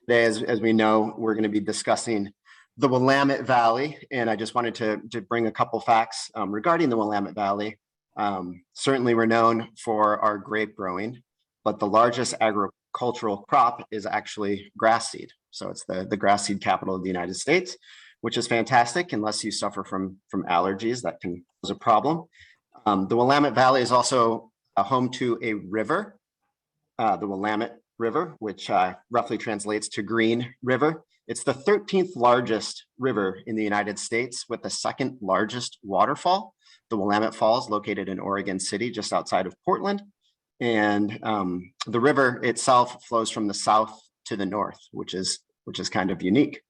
Today, as we know, we're going to be discussing the Willamette Valley, and I just wanted to bring a couple facts regarding the Willamette Valley. Certainly, we're known for our grape growing, but the largest agricultural crop is actually grass seed. So it's the grass seed capital of the United States, which is fantastic unless you suffer from allergies that can cause a problem. The Willamette Valley is also home to a river, the Willamette River, which roughly translates to Green River. It's the 13th largest river in the United States with the second largest waterfall, the Willamette Falls, located in Oregon City, just outside of Portland. And the river itself flows from the south to the north, which is kind of unique.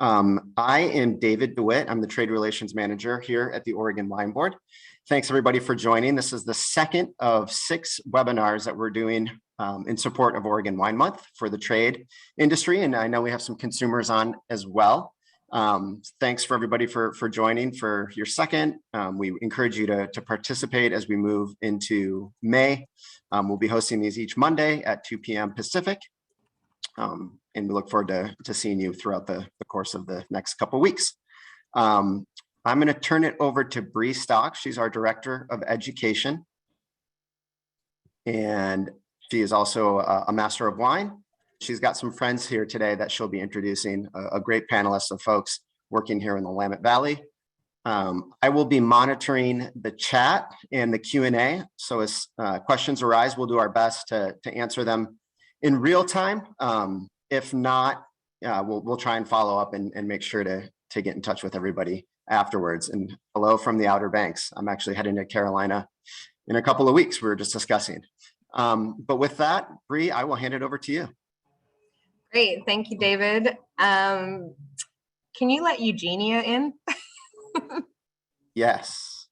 I am David DeWitt. I'm the Trade Relations Manager here at the Oregon Wine Board. Thanks everybody for joining. This is the second of 6 webinars that we're doing in support of Oregon Wine Month for the trade industry. And I know we have some consumers on as well. Thanks for everybody for joining for your second. We encourage you to participate as we move into May. We'll be hosting these each Monday at 2 p.m. Pacific. And we look forward to seeing you throughout the course of the next couple of weeks. I'm going to turn it over to Bree Stock. She's our Director of Education. And she is also a Master of Wine. She's got some friends here today that she'll be introducing, a great panelist of folks working here in the Willamette Valley. I will be monitoring the chat and the Q&A. So as questions arise, we'll do our best to answer them in real time. If not, we'll try and follow up and make sure to get in touch with everybody afterwards. And hello from the Outer Banks. I'm actually heading to Carolina in a couple of weeks. We were just discussing. But with that, Bree, I will hand it over to you. Great. Thank you, David. Can you let Eugenia in? Yes.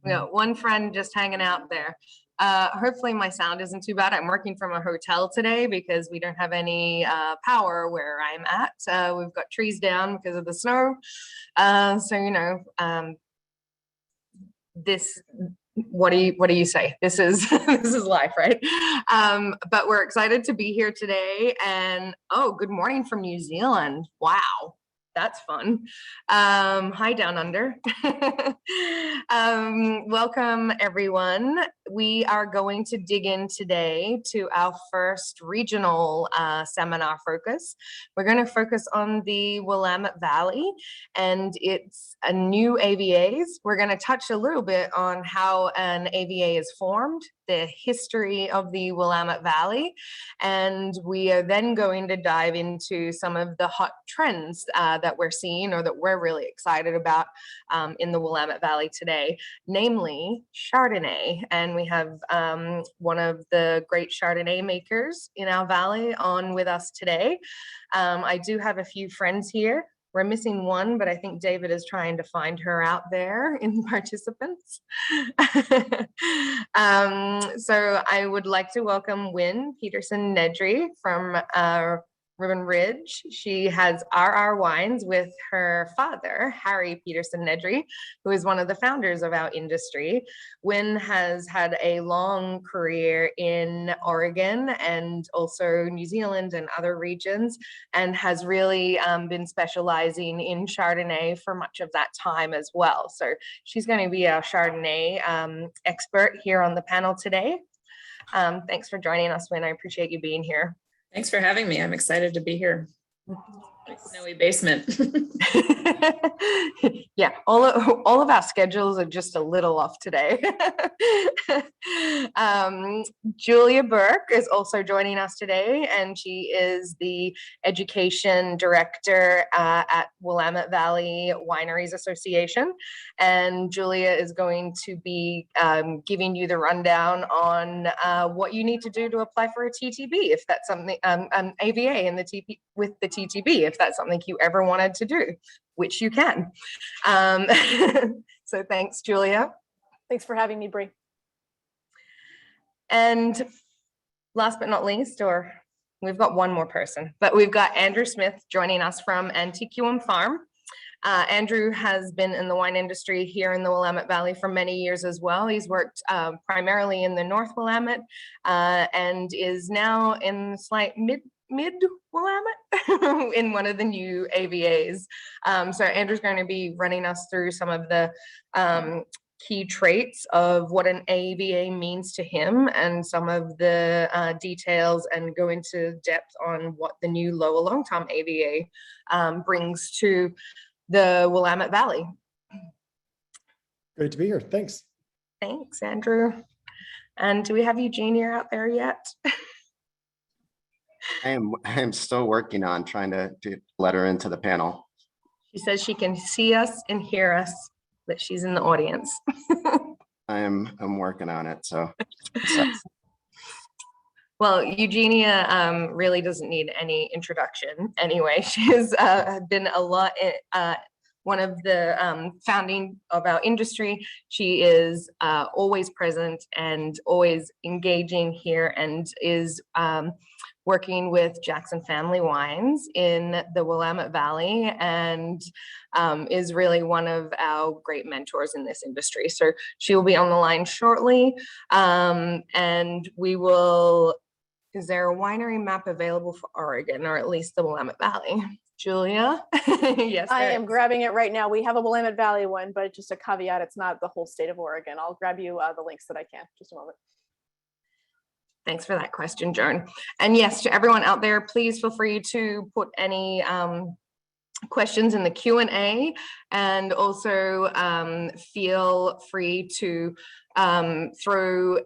We got one friend just hanging out there. Hopefully my sound isn't too bad. I'm working from a hotel today because we don't have any power where I'm at. We've got trees down because of the snow. So, you know, what do you say? This is this is life, right? But we're excited to be here today. And oh, good morning from New Zealand. Wow. That's fun. Hi, Down Under. Welcome, everyone. We are going to dig in today to our first regional seminar focus. We're going to focus on the Willamette Valley and its new AVAs. We're going to touch a little bit on how an AVA is formed, the history of the Willamette Valley, and we are then going to dive into some of the hot trends that we're seeing or that we're really excited about in the Willamette Valley today, namely Chardonnay. And we have one of the great Chardonnay makers in our valley on with us today. I do have a few friends here. We're missing one, but I think David is trying to find her out there in participants. So I would like to welcome Wynn Peterson Nedry from Ribbon Ridge. She has RR Wines with her father, Harry Peterson Nedry, who is one of the founders of our industry. Wynn has had a long career in Oregon and also New Zealand and other regions, and has really been specializing in Chardonnay for much of that time as well. So she's going to be our Chardonnay expert here on the panel today. Thanks for joining us, Wynn. I appreciate you being here. Thanks for having me. I'm excited to be here. Snowy basement. Yeah, all of our schedules are just a little off today. Julia Burke is also joining us today, and she is the Education Director at Willamette Valley Wineries Association. And Julia is going to be giving you the rundown on what you need to do to apply for a TTB, if that's something, an AVA in the TP with the TTB, if that's something you ever wanted to do, which you can. So thanks, Julia. Thanks for having me, Bree. And last but not least, or we've got one more person, but we've got Andrew Smith joining us from Antiquum Farm. Andrew has been in the wine industry here in the Willamette Valley for many years as well. He's worked primarily in the North Willamette and is now in slight mid-Willamette in one of the new AVAs. So Andrew's going to be running us through some of the key traits of what an AVA means to him and some of the details, and go into depth on what the new lower Long Tom AVA brings to the Willamette Valley. Great to be here. Thanks. Thanks, Andrew. And do we have Eugenia out there yet? I am still working on trying to let her into the panel. She says she can see us and hear us, that she's in the audience. I'm working on it. So well, Eugenia really doesn't need any introduction anyway. She has been a lot one of the founding of our industry. She is always present and always engaging here, and is working with Jackson Family Wines in the Willamette Valley, and is really one of our great mentors in this industry. So she will be on the line shortly, and we will, is there a winery map available for Oregon, or at least the Willamette Valley? Julia? Yes. I am grabbing it right now. We have a Willamette Valley one, but just a caveat, it's not the whole state of Oregon. I'll grab you the links that I can. Just a moment. Thanks for that question, Joan. And yes, to everyone out there, please feel free to put any questions in the Q&A, and also feel free to throw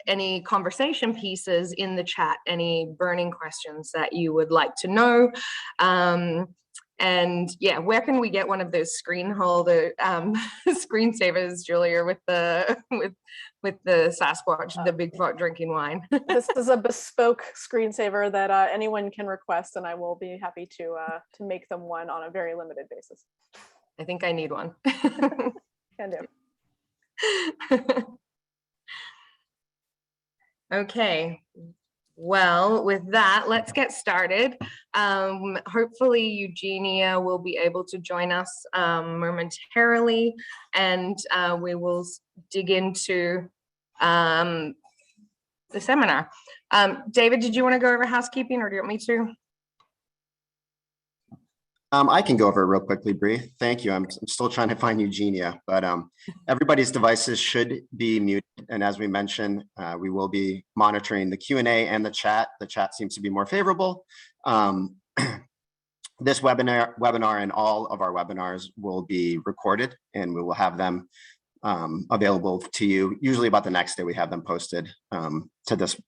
any conversation pieces in the chat, any burning questions that you would like to know. And yeah, where can we get one of those screensavers, Julia, with the Sasquatch, the big pot drinking wine? This is a bespoke screensaver that anyone can request, and I will be happy to make them one on a very limited basis. I think I need one. Can do. Okay, well, with that, let's get started. Hopefully Eugenia will be able to join us momentarily, and we will dig into the seminar. David, did you want to go over housekeeping, or do you want me to? I can go over it real quickly, Bree. Thank you. I'm still trying to find Eugenia, but everybody's devices should be muted. And as we mentioned, we will be monitoring the Q&A and the chat. The chat seems to be more favorable. This webinar and all of our webinars will be recorded, and we will have them available to you. Usually about the next day, we have them posted to this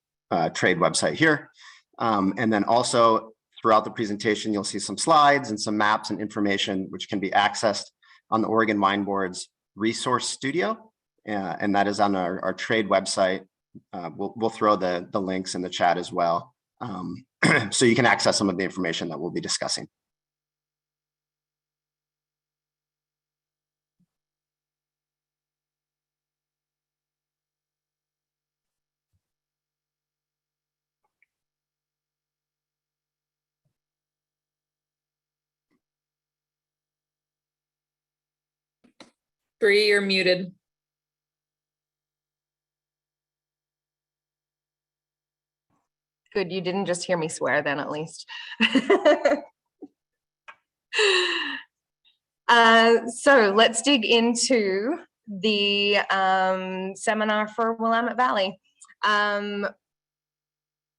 trade website here. And then also, throughout the presentation, you'll see some slides and some maps and information which can be accessed on the Oregon Wine Board's Resource Studio, and that is on our trade website. We'll throw the links in the chat as well, so you can access some of the information that we'll be discussing. Bree, you're muted. Good, you didn't just hear me swear then, at least. So let's dig into the seminar for Willamette Valley.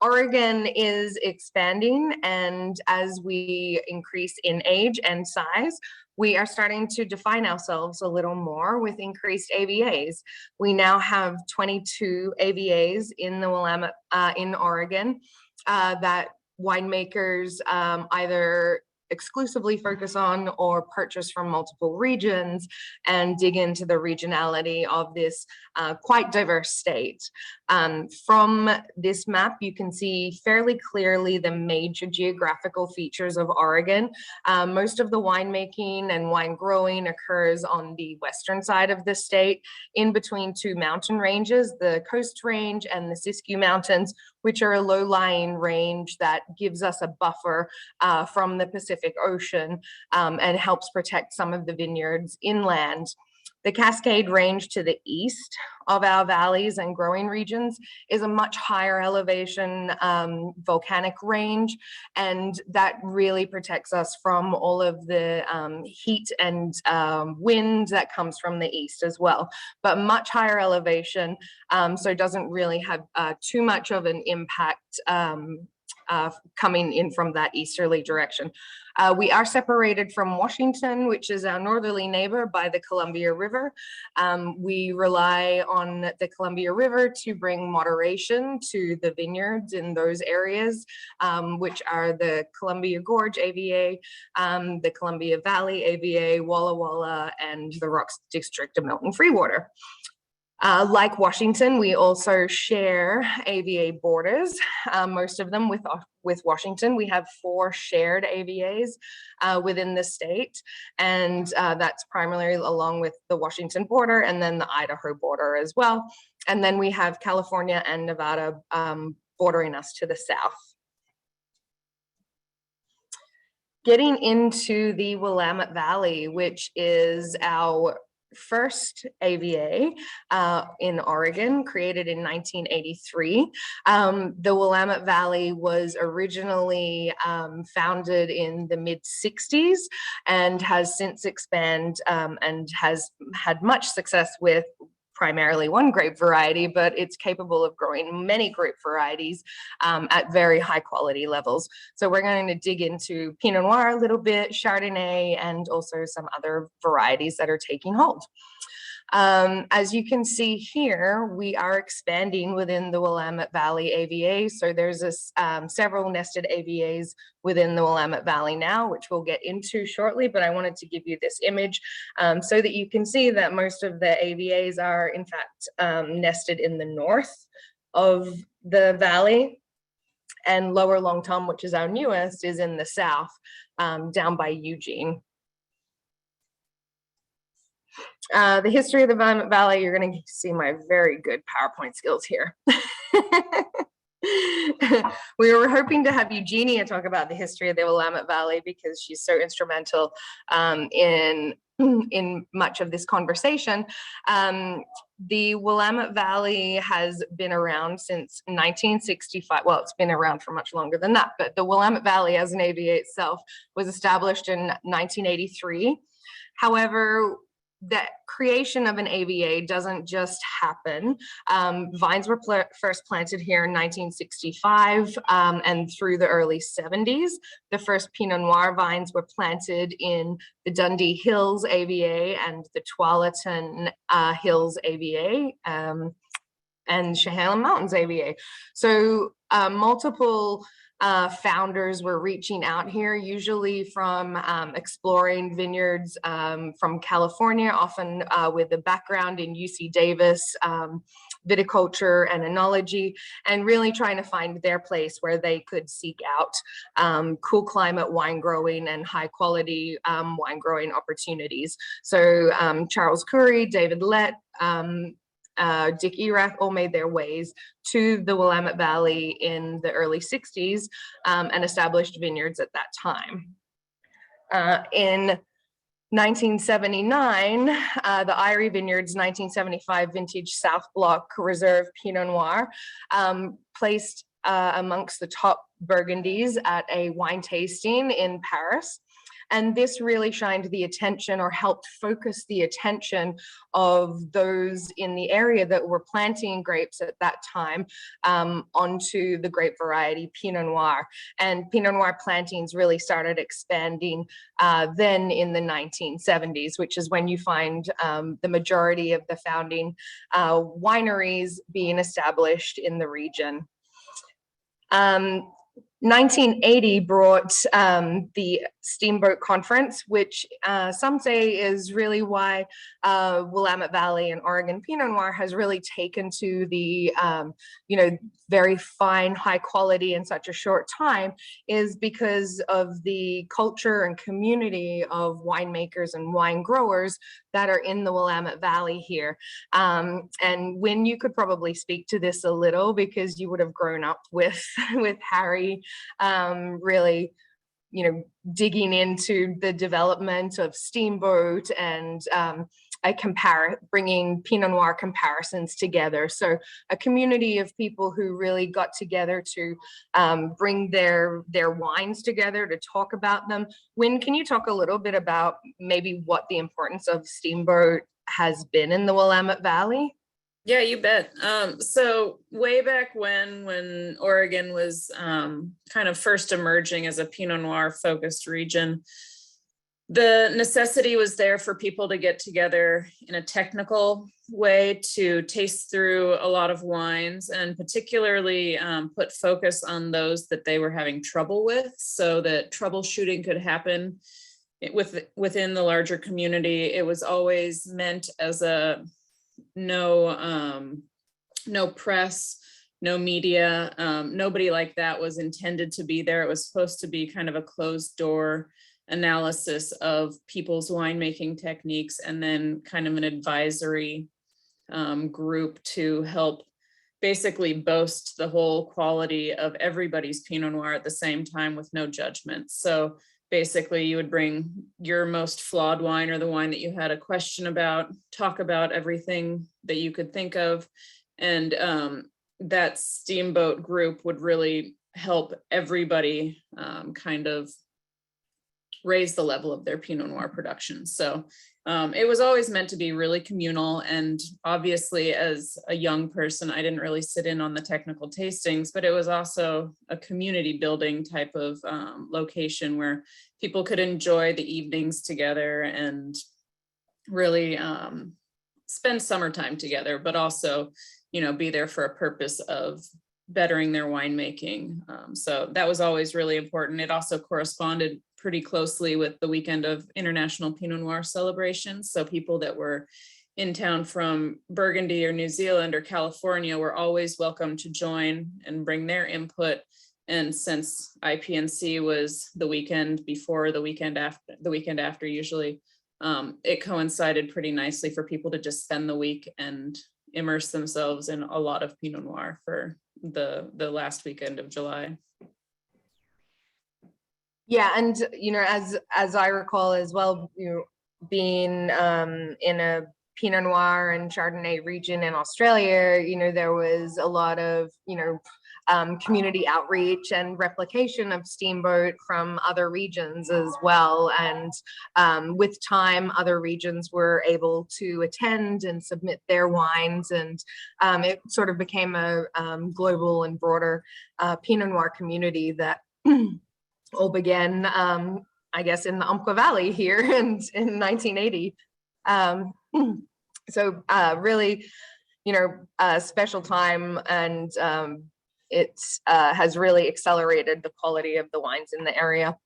Oregon is expanding, and as we increase in age and size, we are starting to define ourselves a little more with increased AVAs. We now have 22 AVAs in the Willamette, in Oregon, that winemakers either exclusively focus on or purchase from multiple regions, and dig into the regionality of this quite diverse state. From this map, you can see fairly clearly the major geographical features of Oregon. Most of the winemaking and wine growing occurs on the western side of the state, in between two mountain ranges, the Coast Range and the Siskiyou Mountains, which are a low-lying range that gives us a buffer from the Pacific Ocean, and helps protect some of the vineyards inland. The Cascade Range to the east of our valleys and growing regions is a much higher elevation volcanic range, and that really protects us from all of the heat and wind that comes from the east as well, but much higher elevation, so doesn't really have too much of an impact coming in from that easterly direction. We are separated from Washington, which is our northerly neighbor, by the Columbia River. We rely on the Columbia River to bring moderation to the vineyards in those areas, which are the Columbia Gorge AVA, the Columbia Valley AVA, Walla Walla, and the Rocks District of Milton Freewater. Like Washington, we also share AVA borders, most of them with Washington. We have 4 shared AVAs within the state, and that's primarily along with the Washington border and then the Idaho border as well. And then we have California and Nevada bordering us to the south. Getting into the Willamette Valley, which is our first AVA in Oregon, created in 1983. The Willamette Valley was originally founded in the mid-60s and has since expanded and has had much success with primarily one grape variety, but it's capable of growing many grape varieties at very high quality levels. So we're going to dig into Pinot Noir a little bit, Chardonnay, and also some other varieties that are taking hold. As you can see here, we are expanding within the Willamette Valley AVA. So there's several nested AVAs within the Willamette Valley now, which we'll get into shortly, but I wanted to give you this image so that you can see that most of the AVAs are in fact nested in the north of the valley, and Lower Long Tom, which is our newest, is in the south, down by Eugene. The history of the Willamette Valley, you're going to see my very good PowerPoint skills here. We were hoping to have Eugenia talk about the history of the Willamette Valley because she's so instrumental in much of this conversation. The Willamette Valley has been around since 1965. Well, it's been around for much longer than that, but the Willamette Valley as an AVA itself was established in 1983. However, the creation of an AVA doesn't just happen. Vines were first planted here in 1965 and through the early 70s. The first Pinot Noir vines were planted in the Dundee Hills AVA and the Tualatin Hills AVA and Chehalem Mountains AVA. So multiple founders were reaching out here, usually from exploring vineyards from California, often with a background in UC Davis, viticulture and enology, and really trying to find their place where they could seek out cool climate wine growing and high quality wine growing opportunities. So Charles Curry, David Lett, Dick Erath all made their ways to the Willamette Valley in the early 60s and established vineyards at that time. In 1979, the Eyrie Vineyards 1975 vintage South Block Reserve Pinot Noir placed amongst the top Burgundies at a wine tasting in Paris. And this really shined the attention or helped focus the attention of those in the area that were planting grapes at that time onto the grape variety Pinot Noir. And Pinot Noir plantings really started expanding then in the 1970s, which is when you find the majority of the founding wineries being established in the region. 1980 brought the Steamboat Conference, which some say is really why Willamette Valley and Oregon Pinot Noir has really taken to the very fine, high quality in such a short time, is because of the culture and community of winemakers and wine growers that are in the Willamette Valley here. And Wynn, you could probably speak to this a little because you would have grown up with Harry really, digging into the development of Steamboat and bringing Pinot Noir comparisons together. So a community of people who really got together to bring their wines together to talk about them. Wynn, can you talk a little bit about maybe what the importance of Steamboat has been in the Willamette Valley? Yeah, you bet. So way back when Oregon was kind of first emerging as a Pinot Noir focused region, the necessity was there for people to get together in a technical way to taste through a lot of wines, and particularly put focus on those that they were having trouble with, so that troubleshooting could happen within the larger community. It was always meant as a no press, no media, nobody like that was intended to be there. It was supposed to be kind of a closed door analysis of people's winemaking techniques, and then kind of an advisory group to help basically boast the whole quality of everybody's Pinot Noir at the same time with no judgment. So basically you would bring your most flawed wine, or the wine that you had a question about, talk about everything that you could think of. And that Steamboat group would really help everybody kind of raise the level of their Pinot Noir production. So it was always meant to be really communal. And obviously as a young person, I didn't really sit in on the technical tastings, but it was also a community building type of location where people could enjoy the evenings together and really spend summertime together, but also, you know, be there for a purpose of bettering their winemaking. So that was always really important. It also corresponded pretty closely with the weekend of International Pinot Noir celebrations. So people that were in town from Burgundy or New Zealand or California were always welcome to join and bring their input. And since IPNC was the weekend before, the weekend after usually, it coincided pretty nicely for people to just spend the week and immerse themselves in a lot of Pinot Noir for the last weekend of July. Yeah, and you know, as I recall as well, you know, being in a Pinot Noir and Chardonnay region in Australia, you know, there was a lot of, you know, community outreach and replication of Steamboat from other regions as well. And with time, other regions were able to attend and submit their wines, and it sort of became a global and broader Pinot Noir community that all began, I guess, in the Umpqua Valley here in 1980. So really, you know, a special time, and it has really accelerated the quality of the wines in the area.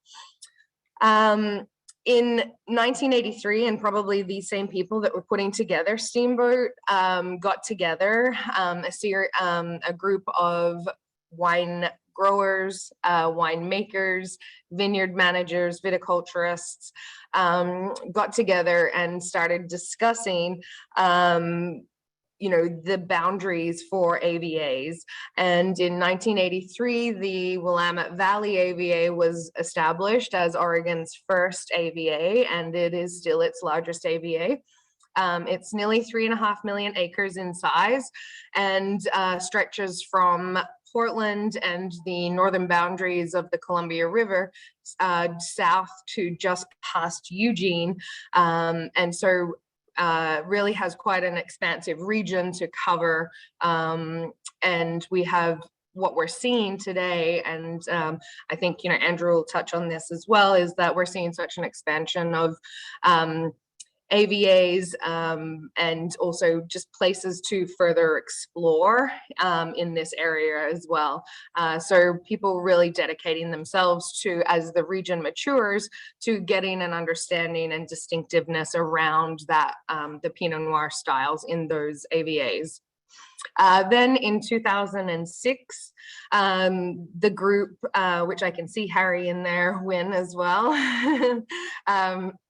In 1983, and probably the same people that were putting together Steamboat got together, a group of wine growers, winemakers, vineyard managers, viticulturists, got together and started discussing you know, the boundaries for AVAs. And in 1983, the Willamette Valley ABA was established as Oregon's first AVA, and it is still its largest AVA. It's nearly 3.5 million acres in size, and stretches from Portland and the northern boundaries of the Columbia River south to just past Eugene. And so really has quite an expansive region to cover. And we have what we're seeing today, and I think, you know, Andrew will touch on this as well, is that we're seeing such an expansion of AVAs and also just places to further explore in this area as well. So people really dedicating themselves to, as the region matures, to getting an understanding and distinctiveness around that, the Pinot Noir styles in those AVAs. Then in 2006, the group, which I can see Harry in there, Wynn as well,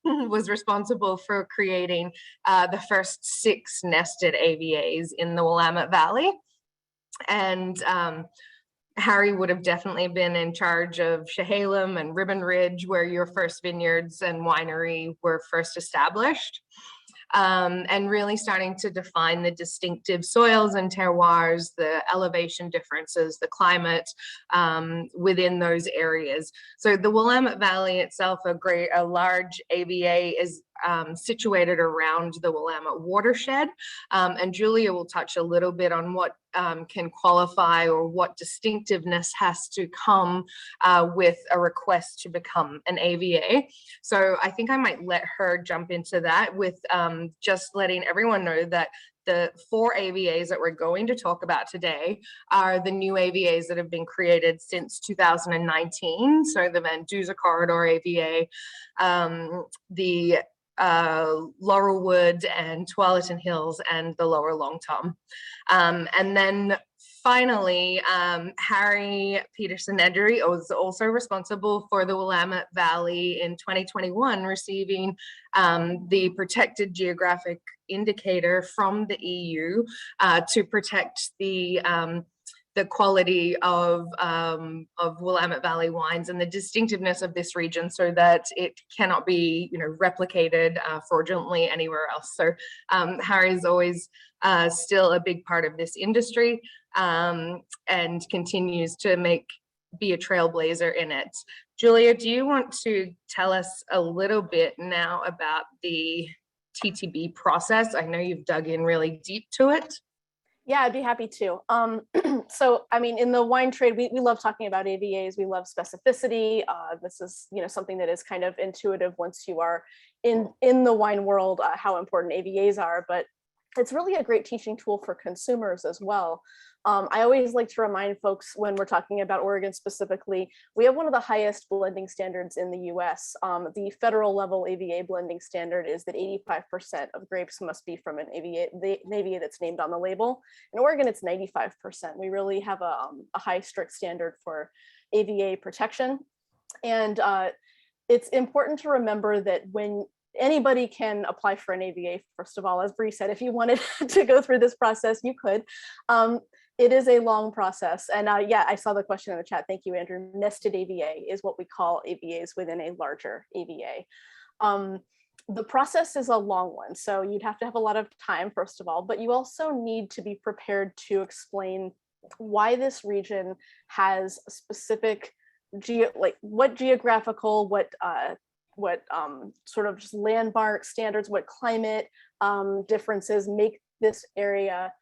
was responsible for creating the first 6 nested AVAs in the Willamette Valley. And Harry would have definitely been in charge of Chehalem and Ribbon Ridge, where your first vineyards and winery were first established. and really starting to define the distinctive soils and terroirs, the elevation differences, the climate within those areas. So the Willamette Valley itself, a large AVA, is situated around the Willamette watershed. And Julia will touch a little bit on what can qualify or what distinctiveness has to come with a request to become an AVA. So I think I might let her jump into that with just letting everyone know that the 4 AVAs that we're going to talk about today are the new AVAs that have been created since 2019. So the Van Duzer Corridor AVA, the Laurelwood and Tualatin Hills, and the Lower Long Tom. And then finally, Harry Peterson Edgery was also responsible for the Willamette Valley in 2021, receiving the protected geographic indicator from the EU to protect the quality of Willamette Valley wines and the distinctiveness of this region, so that it cannot be, replicated fraudulently anywhere else. So Harry is always still a big part of this industry and continues to be a trailblazer in it. Julia, do you want to tell us a little bit now about the TTB process? I know you've dug in really deep to it. Yeah, I'd be happy to. So, I mean, in the wine trade, we love talking about AVAs. We love specificity. This is, something that is kind of intuitive once you are in the wine world, how important AVAs are. But it's really a great teaching tool for consumers as well. I always like to remind folks, when we're talking about Oregon specifically, we have one of the highest blending standards in the US. The federal level AVA blending standard is that 85% of grapes must be from an AVA that's named on the label. In Oregon, it's 95%. We really have a high strict standard for AVA protection. And it's important to remember that when anybody can apply for an AVA, first of all, as Bree said, if you wanted to go through this process, you could. It is a long process. And yeah, I saw the question in the chat. Thank you, Andrew. Nested AVA is what we call AVAs within a larger AVA. The process is a long one. So you'd have to have a lot of time, first of all, but you also need to be prepared to explain why this region has a specific, what geographical, what sort of just landmark standards, what climate differences make this area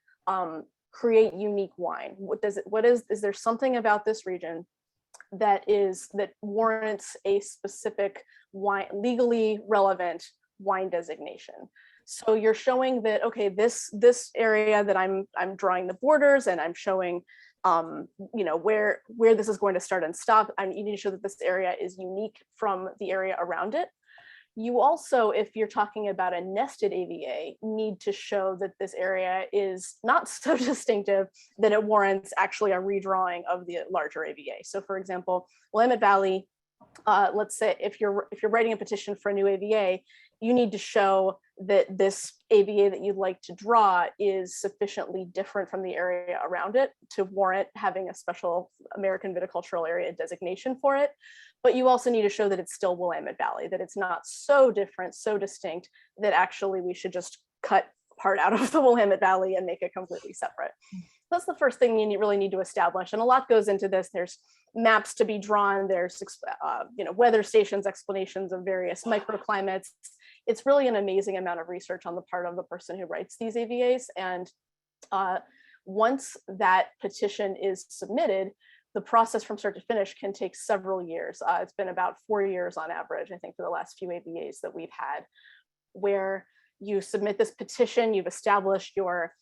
create unique wine. Is there something about this region that warrants a specific wine, legally relevant wine designation? So you're showing that, okay, this area that I'm drawing the borders, and I'm showing where this is going to start and stop. You need to show that this area is unique from the area around it. You also, if you're talking about a nested AVA, need to show that this area is not so distinctive that it warrants actually a redrawing of the larger AVA. So for example, Willamette Valley, let's say if you're writing a petition for a new AVA, you need to show that this AVA that you'd like to draw is sufficiently different from the area around it to warrant having a special American viticultural area designation for it. But you also need to show that it's still Willamette Valley, that it's not so different, so distinct that actually we should just cut part out of the Willamette Valley and make it completely separate. That's the first thing you really need to establish. And a lot goes into this. There's maps to be drawn. There's weather stations, explanations of various microclimates. It's really an amazing amount of research on the part of the person who writes these AVAs. And once that petition is submitted, the process from start to finish can take several years. It's been about 4 years on average, I think, for the last few AVAs that we've had, where you submit this petition, you've established your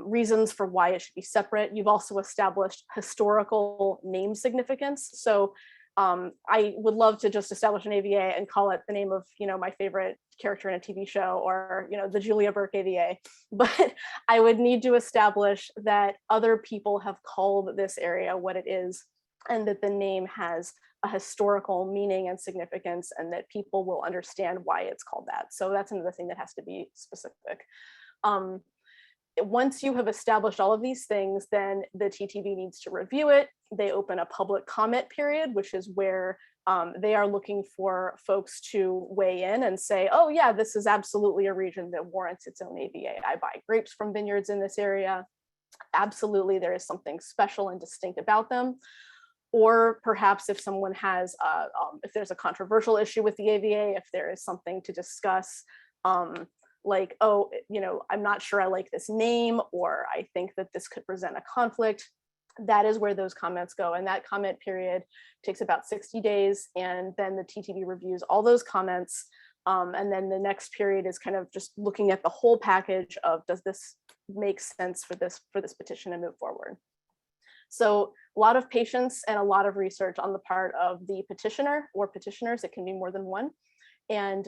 reasons for why it should be separate. You've also established historical name significance. So I would love to just establish an AVA and call it the name of, my favorite character in a TV show, or, the Julia Burke AVA. But I would need to establish that other people have called this area what it is, and that the name has a historical meaning and significance, and that people will understand why it's called that. So that's another thing that has to be specific. once you have established all of these things, then the TTB needs to review it. They open a public comment period, which is where they are looking for folks to weigh in and say, oh yeah, this is absolutely a region that warrants its own AVA. I buy grapes from vineyards in this area. Absolutely, there is something special and distinct about them. Or perhaps if someone has, if there's a controversial issue with the AVA, if there is something to discuss, like, oh, you know, I'm not sure I like this name, or I think that this could present a conflict, that is where those comments go. And that comment period takes about 60 days. And then the TTB reviews all those comments. And then the next period is kind of just looking at the whole package of, does this make sense for this petition to move forward? So a lot of patience and a lot of research on the part of the petitioner or petitioners. It can be more than one. And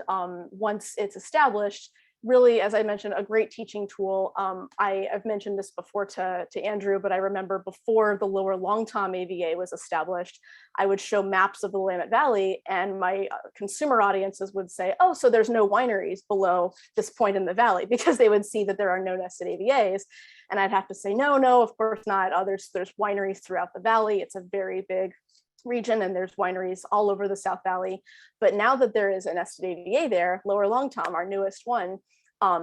once it's established, really, as I mentioned, a great teaching tool. I've mentioned this before to Andrew, but I remember before the lower Long Tom AVA was established, I would show maps of the Willamette Valley, and my consumer audiences would say, oh, so there's no wineries below this point in the valley, because they would see that there are no nested AVAs. And I'd have to say, no, of course not. There's wineries throughout the valley. It's a very big region, and there's wineries all over the South Valley. But now that there is a nested AVA there, Lower Long Tom, our newest one,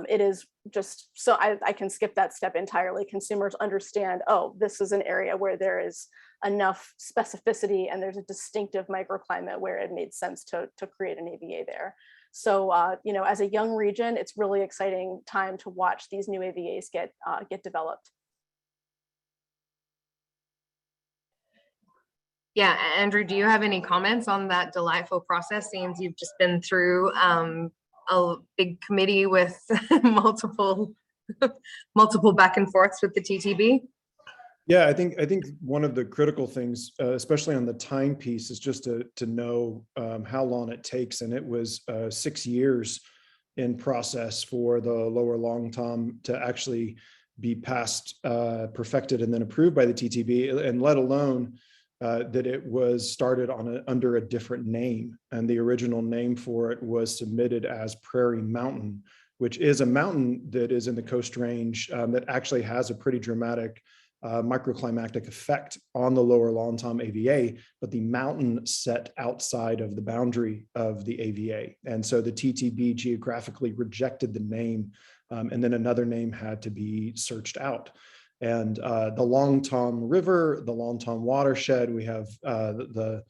it is just, so I can skip that step entirely. Consumers understand, oh, this is an area where there is enough specificity and there's a distinctive microclimate where it made sense to create an AVA there. So, you know, as a young region, it's really exciting time to watch these new AVAs get developed. Yeah, Andrew, do you have any comments on that delightful process? Seems you've just been through a big committee with multiple back and forths with the TTB. Yeah, I think one of the critical things, especially on the time piece, is just to know how long it takes. And it was 6 years in process for the Lower Long Tom to actually be passed, perfected, and then approved by the TTB, and let alone that it was started under a different name. And the original name for it was submitted as Prairie Mountain, which is a mountain that is in the Coast Range that actually has a pretty dramatic microclimatic effect on the Lower Long Tom AVA, but the mountain set outside of the boundary of the AVA. And so the TTB geographically rejected the name, and then another name had to be searched out. And the Long Tom River, the Long Tom watershed, we have the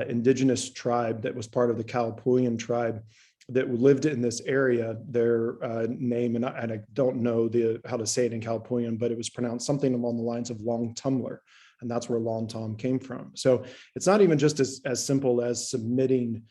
indigenous tribe that was part of the Kalapuyan tribe that lived in this area. Their name, and I don't know how to say it in Kalapuyan, but it was pronounced something along the lines of Long Tumler, and that's where Long Tom came from. So it's not even just as simple as submitting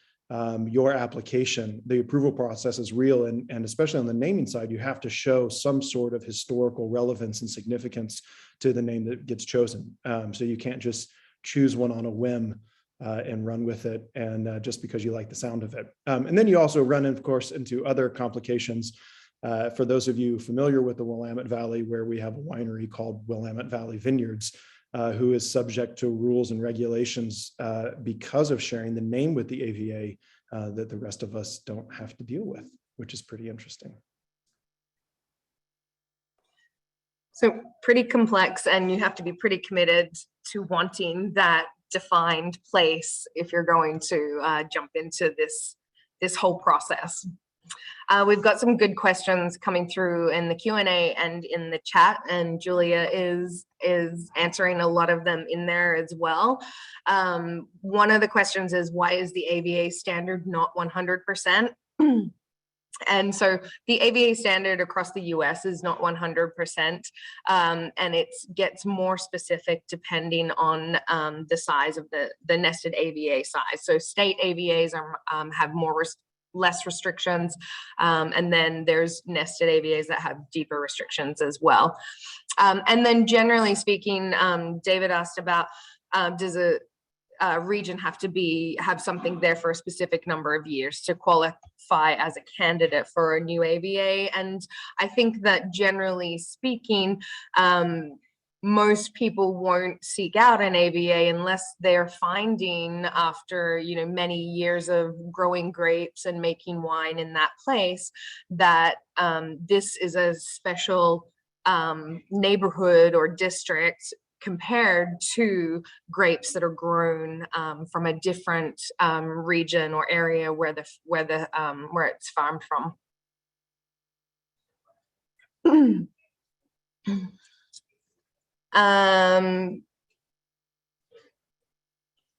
your application. The approval process is real, and especially on the naming side, you have to show some sort of historical relevance and significance to the name that gets chosen. So you can't just choose one on a whim and run with it, and just because you like the sound of it. And then you also run, of course, into other complications. For those of you familiar with the Willamette Valley, where we have a winery called Willamette Valley Vineyards, who is subject to rules and regulations because of sharing the name with the AVA that the rest of us don't have to deal with, which is pretty interesting. So pretty complex, and you have to be pretty committed to wanting that defined place if you're going to jump into this whole process. We've got some good questions coming through in the Q&A and in the chat, and Julia is answering a lot of them in there as well. One of the questions is, why is the AVA standard not 100%? And so the AVA standard across the US is not 100%, and it gets more specific depending on the size of the nested AVA size. So state AVAs have less restrictions, and then there's nested AVAs that have deeper restrictions as well. And then generally speaking, David asked about, does a region have to have something there for a specific number of years to qualify as a candidate for a new AVA? And I think that generally speaking, most people won't seek out an AVA unless they're finding, after many years of growing grapes and making wine in that place, that this is a special neighborhood or district compared to grapes that are grown from a different region or area where it's farmed from.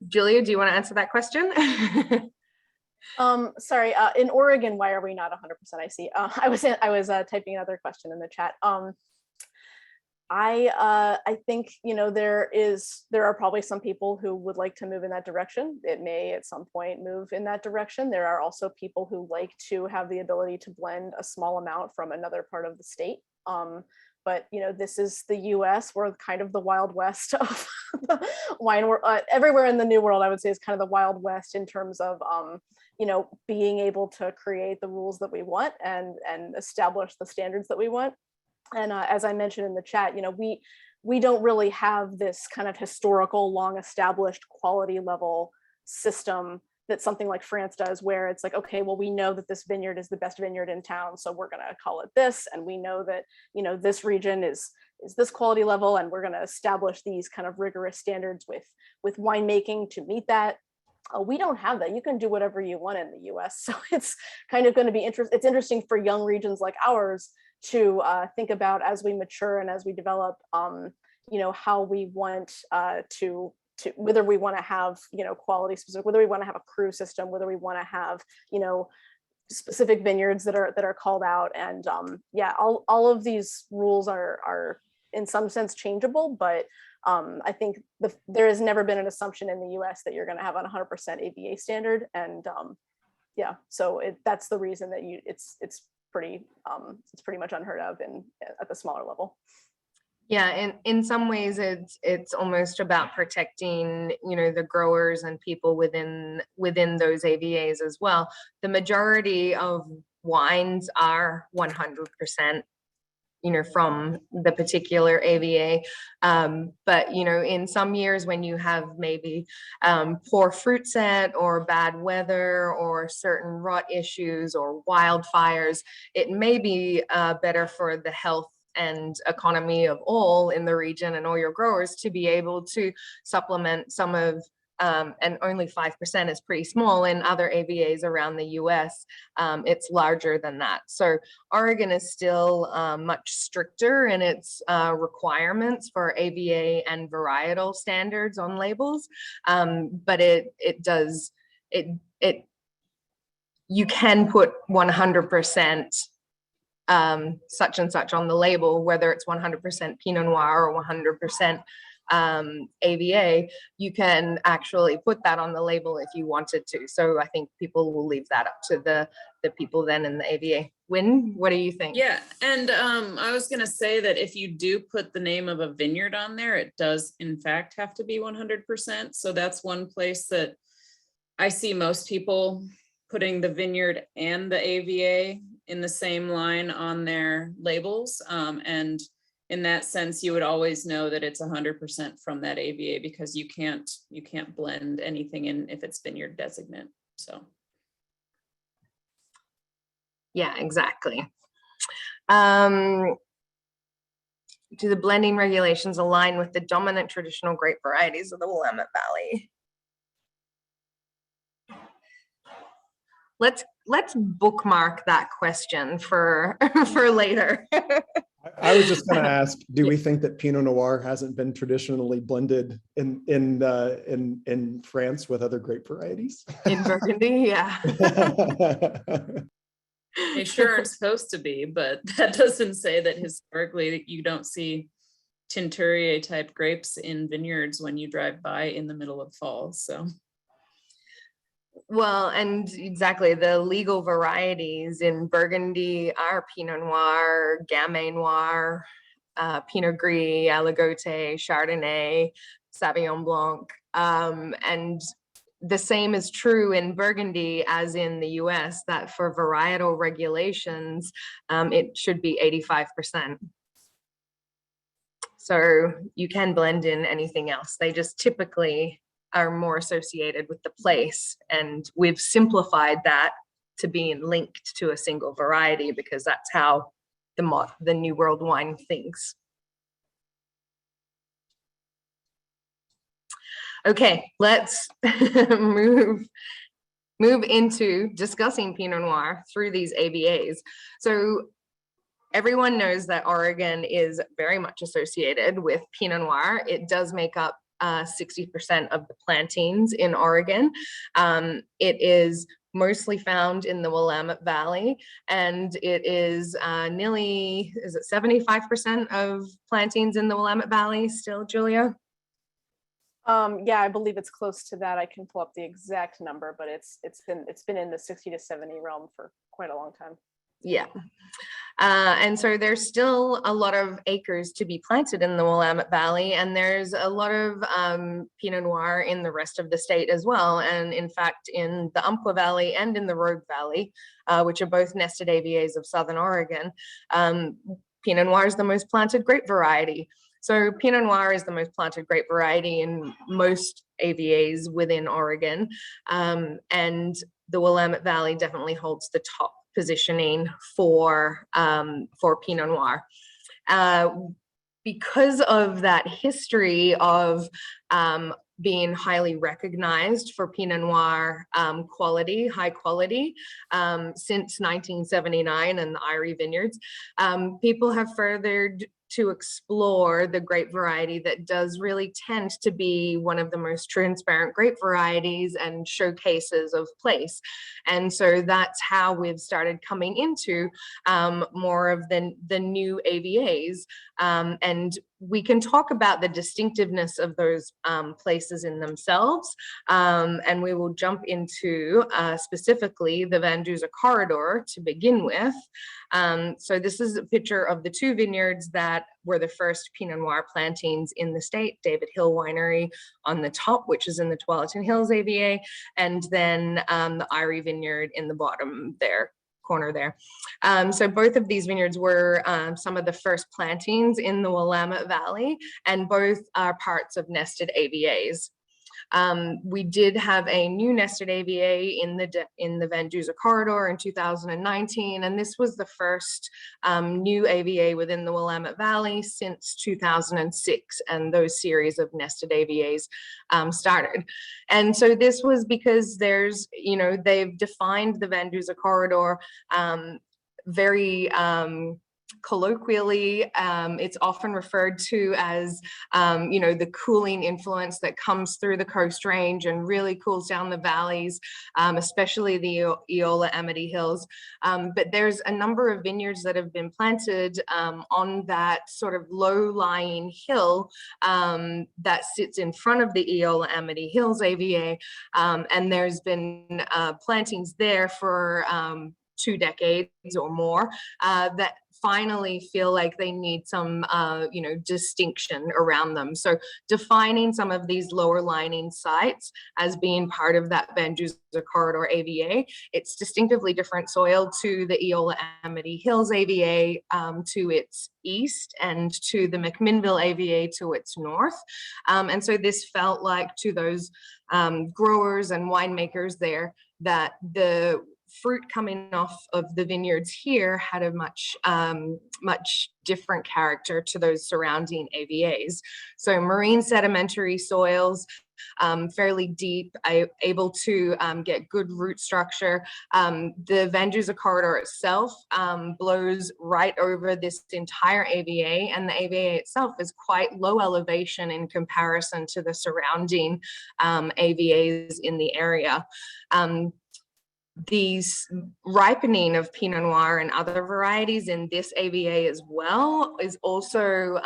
Julia, do you want to answer that question? Sorry, in Oregon, why are we not 100%? I see. I was typing another question in the chat. I think, you know, there are probably some people who would like to move in that direction. It may at some point move in that direction. There are also people who like to have the ability to blend a small amount from another part of the state. But you know, this is the US. We're kind of the Wild West of the wine world. Everywhere in the New World, I would say, is kind of the Wild West in terms of you know, being able to create the rules that we want and establish the standards that we want. And as I mentioned in the chat, you know, we don't really have this kind of historical, long established quality level system that something like France does, where it's like, okay, well, we know that this vineyard is the best vineyard in town, so we're going to call it this. And we know that, you know, this region is this quality level, and we're going to establish these kind of rigorous standards with winemaking to meet that. We don't have that. You can do whatever you want in the US. So it's kind of going to be it's interesting for young regions like ours to think about, as we mature and as we develop, you know, how we want to whether we want to have, you know, quality specific, whether we want to have a crew system, whether we want to have, you know, specific vineyards that are called out. And yeah, all of these rules are in some sense changeable, but I think there has never been an assumption in the US that you're going to have a 100% AVA standard. And yeah, so that's the reason that it's pretty much unheard of at the smaller level. Yeah, in some ways it's almost about protecting, you know, the growers and people within those AVAs as well. The majority of wines are 100%, you know, from the particular AVA. But, you know, in some years when you have maybe poor fruit set or bad weather or certain rot issues or wildfires, it may be better for the health and economy of all in the region and all your growers to be able to supplement some of, and only 5% is pretty small. In other AVAs around the US, it's larger than that. So Oregon is still much stricter in its requirements for AVA and varietal standards on labels, but you can put 100% such and such on the label, whether it's 100% Pinot Noir or 100% AVA, you can actually put that on the label if you wanted to. So I think people will leave that up to the people then in the AVA. Wynn, what do you think? Yeah, and I was gonna say that if you do put the name of a vineyard on there, it does in fact have to be 100%. So that's one place that I see most people putting the vineyard and the AVA in the same line on their labels. And in that sense, you would always know that it's 100% from that AVA, because you can't blend anything in if it's vineyard designate. So. Yeah, exactly. Do the blending regulations align with the dominant traditional grape varieties of the Willamette Valley? Let's bookmark that question for later. I was just going to ask, do we think that Pinot Noir hasn't been traditionally blended in France with other grape varieties? In Burgundy, yeah. They sure aren't supposed to be, but that doesn't say that historically you don't see Teinturier type grapes in vineyards when you drive by in the middle of fall. So. Well, and exactly, the legal varieties in Burgundy are Pinot Noir, Gamay Noir, Pinot Gris, Aligoté, Chardonnay, Sauvignon Blanc, and the same is true in Burgundy as in the US, that for varietal regulations, it should be 85%. So you can blend in anything else. They just typically are more associated with the place. And we've simplified that to being linked to a single variety, because that's how the New World wine thinks. Okay, let's move into discussing Pinot Noir through these AVAs. So everyone knows that Oregon is very much associated with Pinot Noir. It does make up 60% of the plantings in Oregon. It is mostly found in the Willamette Valley, and it is nearly, is it 75% of plantings in the Willamette Valley still, Julia? Yeah, I believe it's close to that. I can pull up the exact number, but it's been in the 60 to 70 realm for quite a long time. Yeah. And so there's still a lot of acres to be planted in the Willamette Valley, and there's a lot of Pinot Noir in the rest of the state as well. And in fact, in the Umpqua Valley and in the Rogue Valley, which are both nested AVAs of Southern Oregon, Pinot Noir is the most planted grape variety. So Pinot Noir is the most planted grape variety in most AVAs within Oregon. And the Willamette Valley definitely holds the top positioning for Pinot Noir. Because of that history of being highly recognized for Pinot Noir quality, high quality, since 1979 and the Irie vineyards, people have furthered to explore the grape variety that does really tend to be one of the most transparent grape varieties and showcases of place. And so that's how we've started coming into more of the new AVAs. And we can talk about the distinctiveness of those places in themselves. And we will jump into specifically the Van Duzer corridor to begin with. So this is a picture of the two vineyards that were the first Pinot Noir plantings in the state, David Hill Winery on the top, which is in the Tualatin Hills AVA, and then the Irie Vineyard in the bottom there, corner there. So both of these vineyards were some of the first plantings in the Willamette Valley, and both are parts of nested AVAs. We did have a new nested AVA in the Van Duzer corridor in 2019, and this was the first new AVA within the Willamette Valley since 2006, and those series of nested AVAs started. And so this was because there's, they've defined the Van Duzer corridor very colloquially. It's often referred to as, the cooling influence that comes through the Coast Range and really cools down the valleys, especially the Eola Amity Hills. But there's a number of vineyards that have been planted on that sort of low-lying hill that sits in front of the Eola Amity Hills AVA. And there's been plantings there for 2 decades or more that finally feel like they need some, distinction around them. So defining some of these lower lining sites as being part of that Van Duzer corridor AVA, it's distinctively different soil to the Eola Amity Hills AVA to its east and to the McMinnville AVA to its north. And so this felt like to those growers and winemakers there that the fruit coming off of the vineyards here had a much different character to those surrounding AVAs. So marine sedimentary soils, fairly deep, able to get good root structure. The Van Duzer corridor itself blows right over this entire AVA, and the AVA itself is quite low elevation in comparison to the surrounding AVAs in the area. The ripening of Pinot Noir and other varieties in this AVA as well is also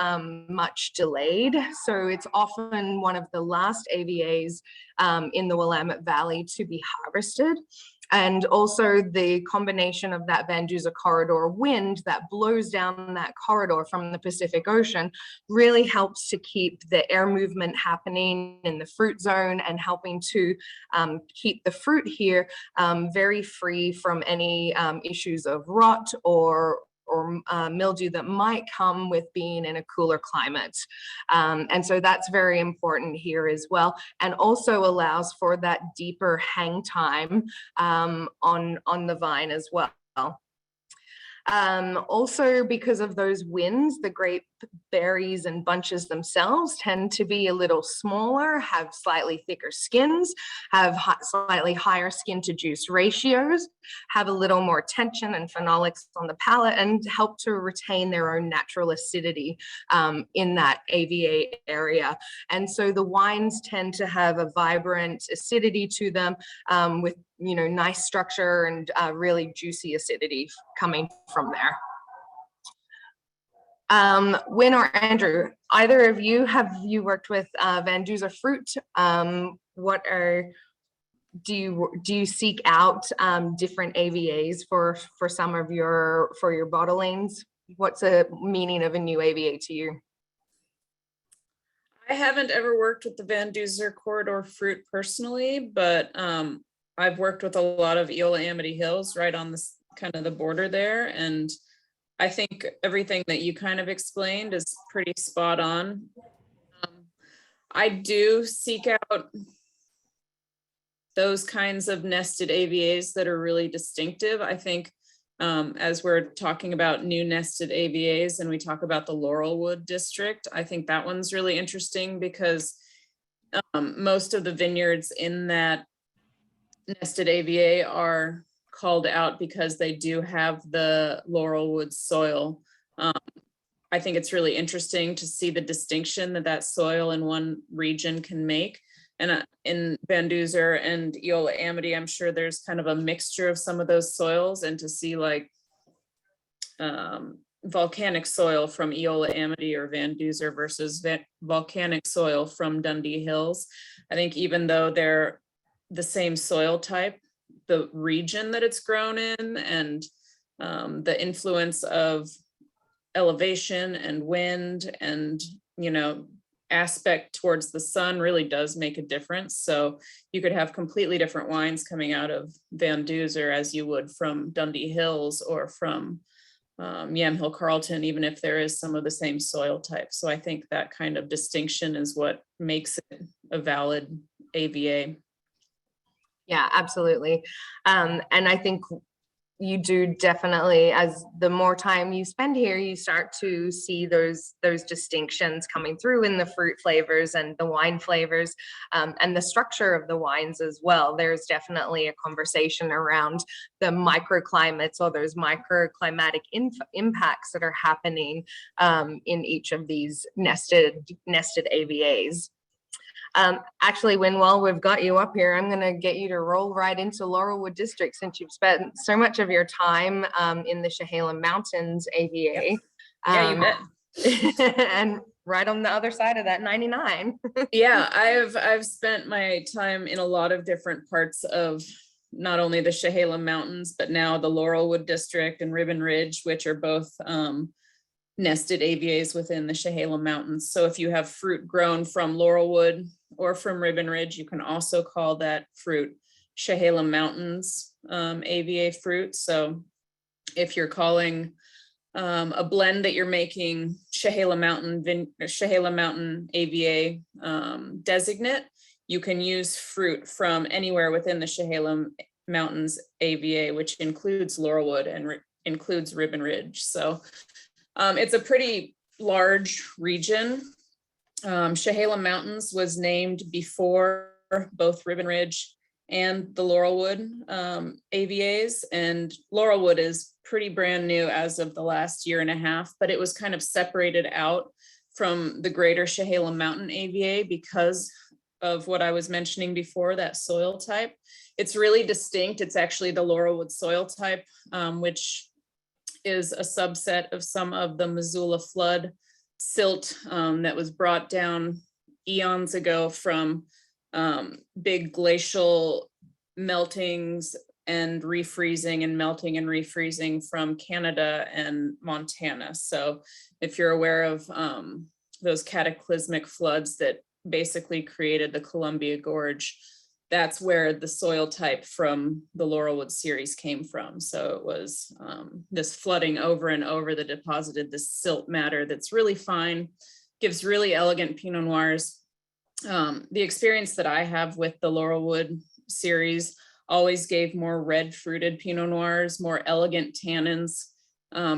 much delayed. So it's often one of the last AVAs in the Willamette Valley to be harvested. And also the combination of that Van Duzer corridor wind that blows down that corridor from the Pacific Ocean really helps to keep the air movement happening in the fruit zone and helping to keep the fruit here very free from any issues of rot or mildew that might come with being in a cooler climate. And so that's very important here as well, and also allows for that deeper hang time on the vine as well. Also, because of those winds, the grape berries and bunches themselves tend to be a little smaller, have slightly thicker skins, have slightly higher skin to juice ratios, have a little more tension and phenolics on the palate, and help to retain their own natural acidity in that AVA area. And so the wines tend to have a vibrant acidity to them with nice structure and really juicy acidity coming from there. Wynn or Andrew, either of you, have you worked with Van Duzer fruit? Do you seek out different AVAs for some of your bottlings? What's the meaning of a new AVA to you? I haven't ever worked with the Van Duzer corridor fruit personally, but I've worked with a lot of Willamette Hills right on this kind of the border there. And I think everything that you kind of explained is pretty spot on. I do seek out those kinds of nested AVAs that are really distinctive. I think as we're talking about new nested AVAs and we talk about the Laurelwood District, I think that one's really interesting because most of the vineyards in that nested AVA are called out because they do have the Laurelwood soil. I think it's really interesting to see the distinction that soil in one region can make. And in Van Duzer and Willamette, I'm sure there's kind of a mixture of some of those soils, and to see like volcanic soil from Willamette or Van Duzer versus volcanic soil from Dundee Hills. I think even though they're the same soil type, the region that it's grown in and the influence of elevation and wind and, aspect towards the sun really does make a difference. So you could have completely different wines coming out of Van Duzer as you would from Dundee Hills or from Yamhill Carlton, even if there is some of the same soil type. So I think that kind of distinction is what makes it a valid AVA. Yeah, absolutely. And I think you do definitely, as the more time you spend here, you start to see those distinctions coming through in the fruit flavors and the wine flavors and the structure of the wines as well. There's definitely a conversation around the microclimates or those microclimatic impacts that are happening in each of these nested AVAs. Actually, Wynn, while we've got you up here, I'm going to get you to roll right into Laurelwood District since you've spent so much of your time in the Chehalem Mountains AVA. Yeah, you bet. And right on the other side of that 99. Yeah, I've spent my time in a lot of different parts of not only the Chehalem Mountains, but now the Laurelwood District and Ribbon Ridge, which are both nested AVAs within the Chehalem Mountains. So if you have fruit grown from Laurelwood or from Ribbon Ridge, you can also call that fruit Chehalem Mountains AVA fruit. So if you're calling a blend that you're making Chehalem Mountain AVA designate, you can use fruit from anywhere within the Chehalem Mountains AVA, which includes Laurelwood and includes Ribbon Ridge. So it's a pretty large region. Chehalem Mountains was named before both Ribbon Ridge and the Laurelwood AVAs, and Laurelwood is pretty brand new as of the last year and a half, but it was kind of separated out from the greater Chehalem Mountain AVA because of what I was mentioning before, that soil type. It's really distinct. It's actually the Laurelwood soil type, which is a subset of some of the Missoula flood silt that was brought down eons ago from big glacial meltings and refreezing and melting and refreezing from Canada and Montana. So if you're aware of those cataclysmic floods that basically created the Columbia Gorge, that's where the soil type from the Laurelwood series came from. So it was this flooding over and over that deposited this silt matter that's really fine, gives really elegant Pinot Noirs. The experience that I have with the Laurelwood series always gave more red fruited Pinot Noirs, more elegant tannins,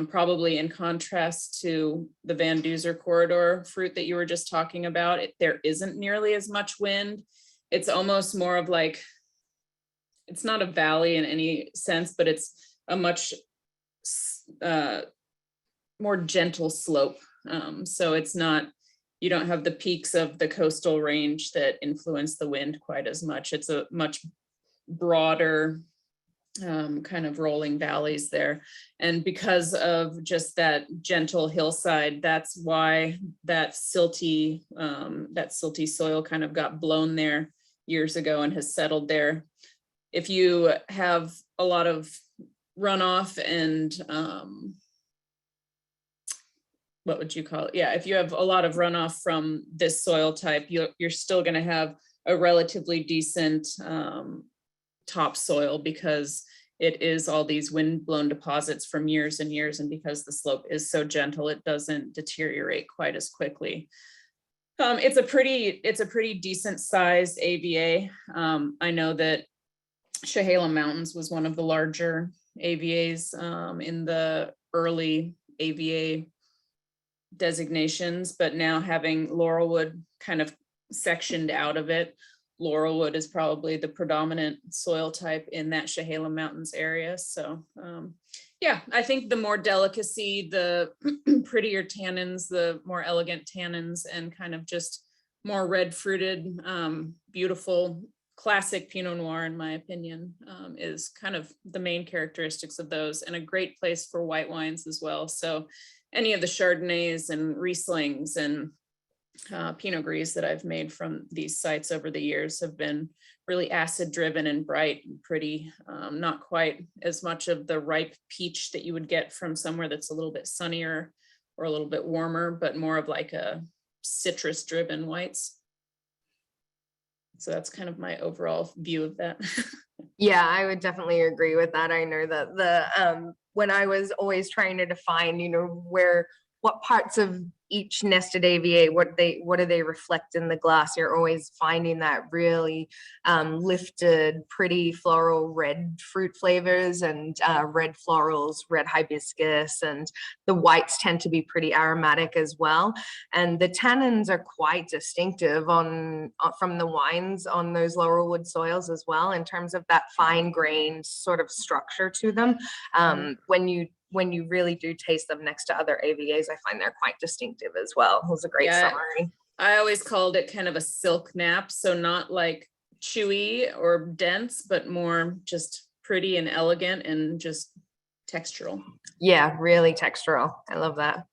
probably in contrast to the Van Duzer corridor fruit that you were just talking about. There isn't nearly as much wind. It's almost more of like, it's not a valley in any sense, but it's a much more gentle slope. So it's not, you don't have the peaks of the coastal range that influence the wind quite as much. It's a much broader kind of rolling valleys there. And because of just that gentle hillside, that's why that silty soil kind of got blown there years ago and has settled there. If you have a lot of runoff and what would you call it? Yeah, if you have a lot of runoff from this soil type, you're still going to have a relatively decent topsoil, because it is all these wind-blown deposits from years and years, and because the slope is so gentle, it doesn't deteriorate quite as quickly. It's a pretty decent sized AVA. I know that Chehalem Mountains was one of the larger AVAs in the early AVA designations, but now having Laurelwood kind of sectioned out of it, Laurelwood is probably the predominant soil type in that Chehalem Mountains area. So yeah, I think the more delicacy, the prettier tannins, the more elegant tannins, and kind of just more red fruited, beautiful, classic Pinot Noir, in my opinion, is kind of the main characteristics of those, and a great place for white wines as well. So any of the Chardonnays and Rieslings and Pinot Gris that I've made from these sites over the years have been really acid driven and bright and pretty, not quite as much of the ripe peach that you would get from somewhere that's a little bit sunnier or a little bit warmer, but more of like a citrus driven whites. So that's kind of my overall view of that. Yeah, I would definitely agree with that. I know that the when I was always trying to define, what parts of each nested AVA, what do they reflect in the glass, you're always finding that really lifted, pretty floral red fruit flavors, and red florals, red hibiscus, and the whites tend to be pretty aromatic as well. And the tannins are quite distinctive from the wines on those Laurelwood soils as well, in terms of that fine grained sort of structure to them. When you really do taste them next to other AVAs, I find they're quite distinctive as well. It was a great summary. I always called it kind of a silk nap. So not like chewy or dense, but more just pretty and elegant and just textural. Yeah, really textural. I love that.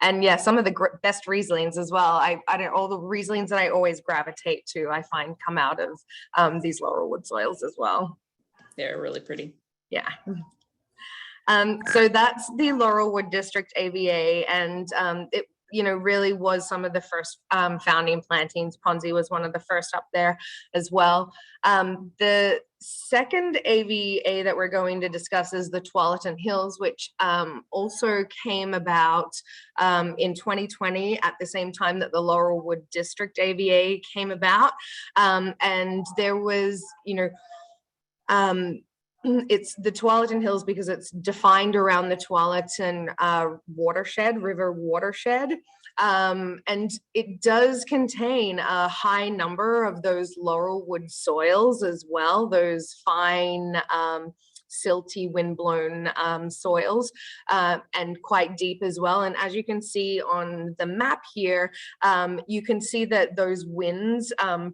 And yeah, some of the best Rieslings as well. I don't, all the Rieslings that I always gravitate to, I find come out of these Laurelwood soils as well. They're really pretty. Yeah. So that's the Laurelwood District AVA, and it really was some of the first founding plantings. Ponzi was one of the first up there as well. The second AVA that we're going to discuss is the Tualatin Hills, which also came about in 2020 at the same time that the Laurelwood District AVA came about. And there was, it's the Tualatin Hills because it's defined around the Tualatin river watershed. And it does contain a high number of those Laurelwood soils as well, those fine silty windblown soils, and quite deep as well. And as you can see on the map here, you can see that those winds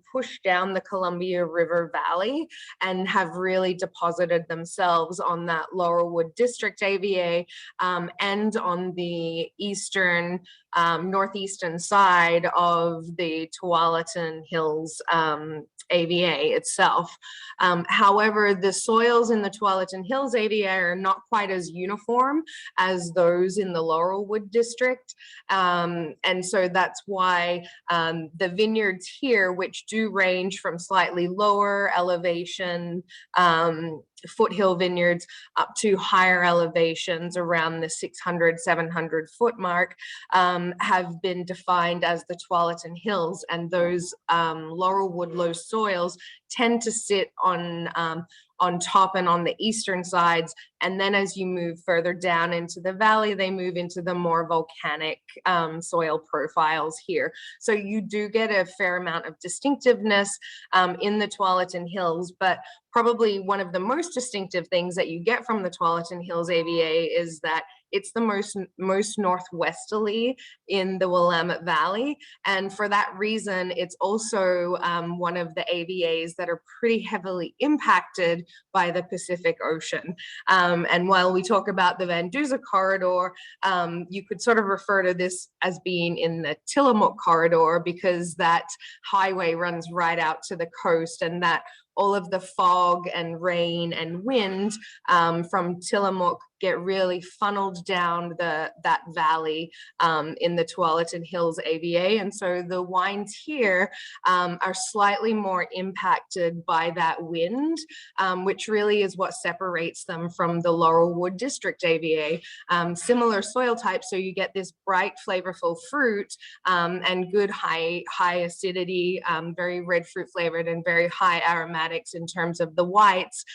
push down the Columbia River Valley and have really deposited themselves on that Laurelwood District AVA and on the eastern northeastern side of the Tualatin Hills AVA itself. However, the soils in the Tualatin Hills AVA are not quite as uniform as those in the Laurelwood District. And so that's why the vineyards here, which do range from slightly lower elevation foothill vineyards up to higher elevations around the 600, 700 foot mark, have been defined as the Tualatin Hills, and those Laurelwood low soils tend to sit on on top and on the eastern sides. And then as you move further down into the valley, they move into the more volcanic soil profiles here. So you do get a fair amount of distinctiveness in the Tualatin Hills, but probably one of the most distinctive things that you get from the Tualatin Hills AVA is that it's the most northwesterly in the Willamette Valley. And for that reason, it's also one of the AVAs that are pretty heavily impacted by the Pacific Ocean. And while we talk about the Van Duzer corridor, you could sort of refer to this as being in the Tillamook corridor, because that highway runs right out to the coast, and that all of the fog and rain and wind from Tillamook get really funneled down that valley in the Tualatin Hills AVA. And so the wines here are slightly more impacted by that wind, which really is what separates them from the Laurelwood District AVA. Similar soil type, so you get this bright, flavorful fruit and good high acidity, very red fruit flavored and very high aromatics in terms of the whites.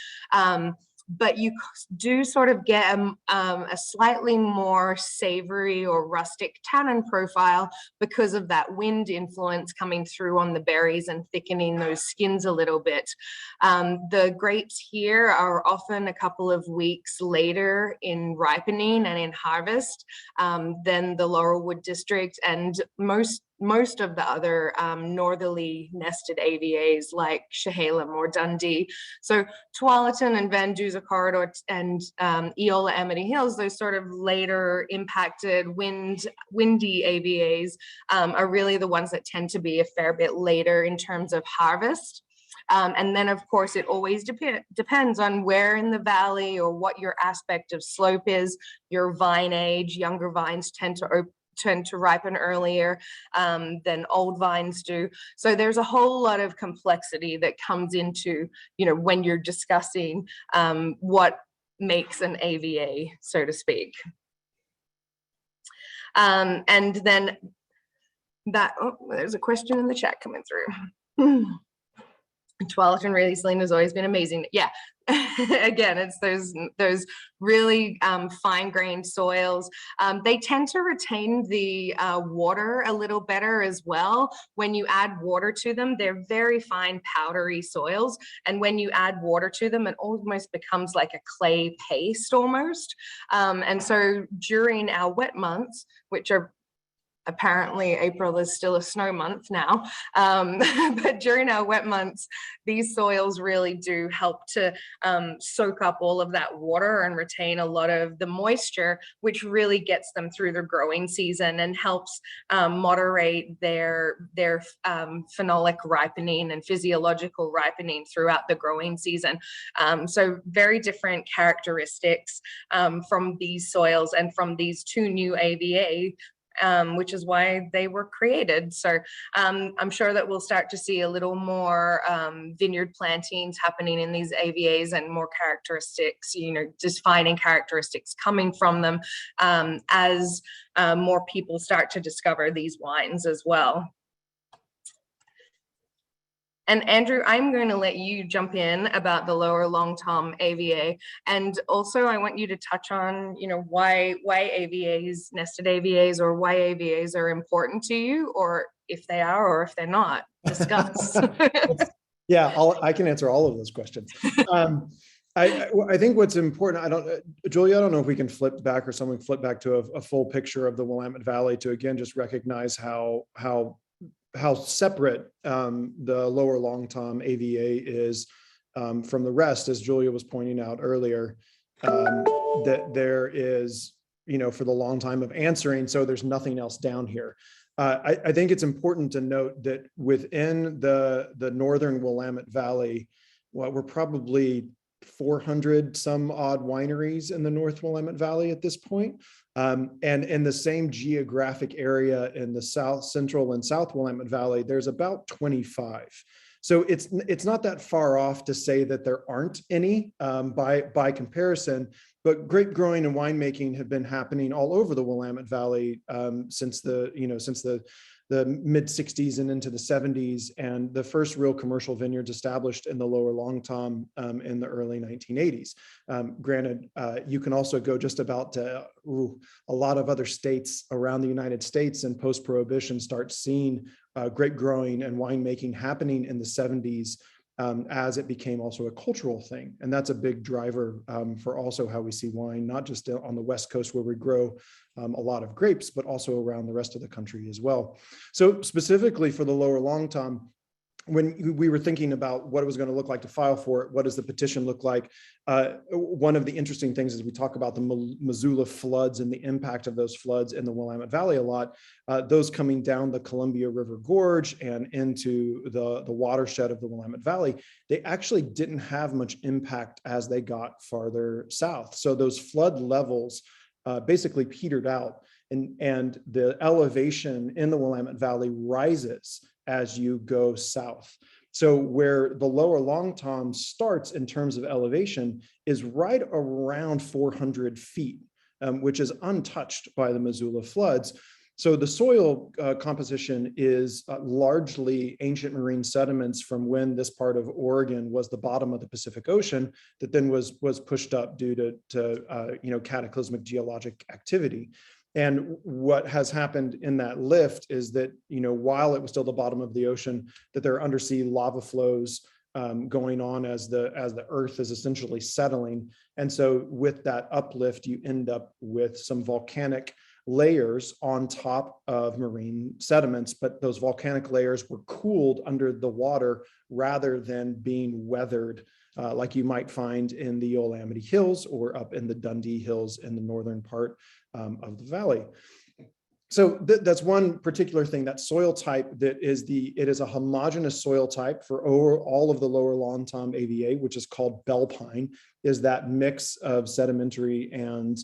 But you do sort of get a slightly more savory or rustic tannin profile because of that wind influence coming through on the berries and thickening those skins a little bit. The grapes here are often a couple of weeks later in ripening and in harvest than the Laurelwood District and most of the other northerly nested AVAs like Chehalem or Dundee. So Tualatin and Van Duzer corridor and Eola Amity Hills, those sort of later impacted windy AVAs are really the ones that tend to be a fair bit later in terms of harvest. And then, of course, it always depends on where in the valley or what your aspect of slope is, your vine age. Younger vines tend to ripen earlier than old vines do. So there's a whole lot of complexity that comes into, when you're discussing what makes an AVA, so to speak. And then there's a question in the chat coming through. Tualatin Riesling has always been amazing. Yeah, again, it's those really fine-grained soils. They tend to retain the water a little better as well. When you add water to them, they're very fine, powdery soils. And when you add water to them, it almost becomes like a clay paste almost. And so during our wet months, which are apparently April is still a snow month now, but during our wet months, these soils really do help to soak up all of that water and retain a lot of the moisture, which really gets them through the growing season and helps moderate their phenolic ripening and physiological ripening throughout the growing season. So very different characteristics from these soils and from these two new AVA, which is why they were created. So I'm sure that we'll start to see a little more vineyard plantings happening in these AVAs and more characteristics, defining characteristics coming from them as more people start to discover these wines as well. And Andrew, I'm going to let you jump in about the lower Long Tom AVA. And also I want you to touch on, why AVAs, nested AVAs, or why AVAs are important to you, or if they are, or if they're not. Discuss. Yeah, I can answer all of those questions. I think what's important, Julia, I don't know if we can flip back or someone flip back to a full picture of the Willamette Valley to again, just recognize how separate the lower Long Tom AVA is from the rest, as Julia was pointing out earlier, that there is, for the long time of answering, so there's nothing else down here. I think it's important to note that within the northern Willamette Valley, we're probably 400 some odd wineries in the North Willamette Valley at this point. And in the same geographic area in the South Central and South Willamette Valley, there's about 25. So it's not that far off to say that there aren't any by comparison, but grape growing and winemaking have been happening all over the Willamette Valley since the the mid 60s and into the 70s, and the first real commercial vineyards established in the lower Long Tom in the early 1980s. Granted, you can also go just about to a lot of other states around the United States and post-prohibition start seeing grape growing and winemaking happening in the 70s as it became also a cultural thing. And that's a big driver for also how we see wine, not just on the West Coast where we grow a lot of grapes, but also around the rest of the country as well. So specifically for the lower Long Tom, when we were thinking about what it was going to look like to file for it, what does the petition look like? One of the interesting things is we talk about the Missoula floods and the impact of those floods in the Willamette Valley a lot. Those coming down the Columbia River Gorge and into the watershed of the Willamette Valley, they actually didn't have much impact as they got farther south. So those flood levels basically petered out, and the elevation in the Willamette Valley rises as you go south. So where the lower Long Tom starts in terms of elevation is right around 400 feet, which is untouched by the Missoula floods. So the soil composition is largely ancient marine sediments from when this part of Oregon was the bottom of the Pacific Ocean that then was pushed up due to cataclysmic geologic activity. And what has happened in that lift is that, while it was still the bottom of the ocean, that there are undersea lava flows going on as the earth is essentially settling. And so with that uplift, you end up with some volcanic layers on top of marine sediments, but those volcanic layers were cooled under the water rather than being weathered like you might find in the Willamette Hills or up in the Dundee Hills in the northern part of the valley. So that's one particular thing, that soil type it is a homogeneous soil type for all of the lower Long Tom AVA, which is called bell pine, is that mix of sedimentary and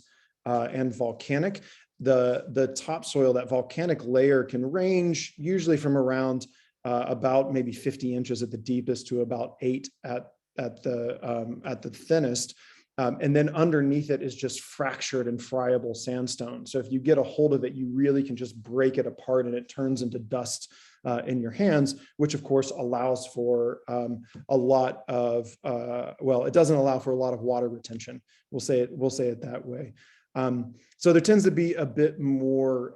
volcanic. The topsoil, that volcanic layer, can range usually from around about maybe 50 inches at the deepest to about 8 at the thinnest. And then underneath it is just fractured and friable sandstone. So if you get a hold of it, you really can just break it apart and it turns into dust in your hands, which of course allows for a lot of, it doesn't allow for a lot of water retention. We'll say it that way. So there tends to be a bit more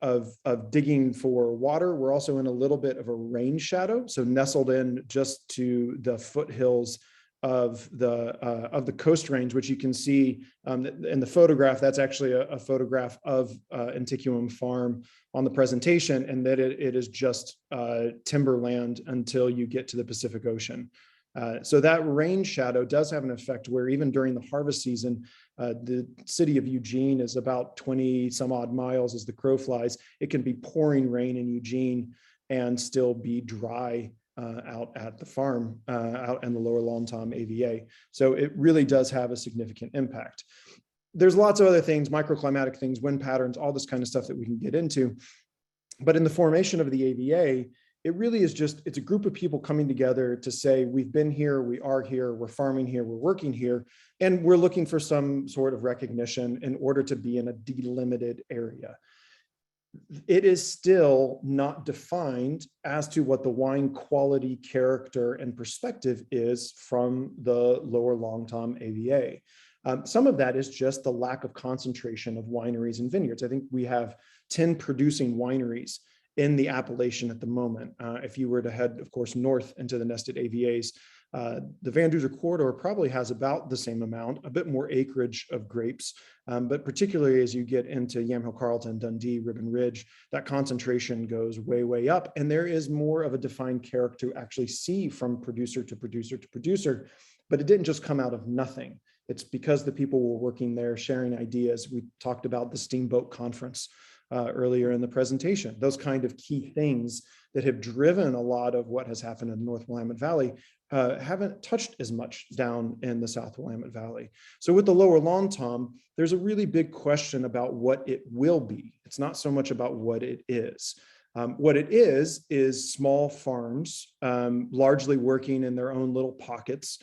of digging for water. We're also in a little bit of a rain shadow, so nestled in just to the foothills of the Coast Range, which you can see in the photograph. That's actually a photograph of Antiquum Farm on the presentation, and that it is just timberland until you get to the Pacific Ocean. So that rain shadow does have an effect where even during the harvest season, the city of Eugene is about 20 some odd miles as the crow flies. It can be pouring rain in Eugene and still be dry out at the farm, out in the lower Long Tom AVA. So it really does have a significant impact. There's lots of other things, microclimatic things, wind patterns, all this kind of stuff that we can get into. But in the formation of the AVA, it really is it's a group of people coming together to say, we've been here, we are here, we're farming here, we're working here, and we're looking for some sort of recognition in order to be in a delimited area. It is still not defined as to what the wine quality, character, and perspective is from the lower Long Tom AVA. Some of that is just the lack of concentration of wineries and vineyards. I think we have 10 producing wineries in the appellation at the moment. If you were to head, of course, north into the nested AVAs, the Van Duzer corridor probably has about the same amount, a bit more acreage of grapes, but particularly as you get into Yamhill, Carlton, Dundee, Ribbon Ridge, that concentration goes way, way up. And there is more of a defined character to actually see from producer to producer to producer, but it didn't just come out of nothing. It's because the people were working there, sharing ideas. We talked about the Steamboat Conference earlier in the presentation. Those kind of key things that have driven a lot of what has happened in the North Willamette Valley haven't touched as much down in the South Willamette Valley. So with the lower Long Tom, there's a really big question about what it will be. It's not so much about what it is. What it is small farms, largely working in their own little pockets,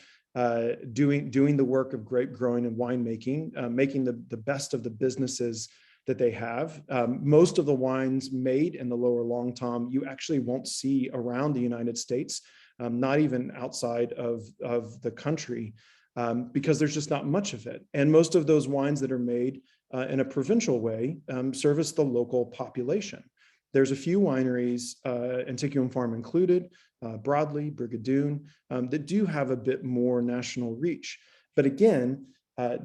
doing the work of grape growing and winemaking, making the best of the businesses that they have. Most of the wines made in the lower Long Tom, you actually won't see around the United States, not even outside of the country, because there's just not much of it. And most of those wines that are made in a provincial way service the local population. There's a few wineries, Antiquum Farm included, Broadley, Brigadoon, that do have a bit more national reach. But again,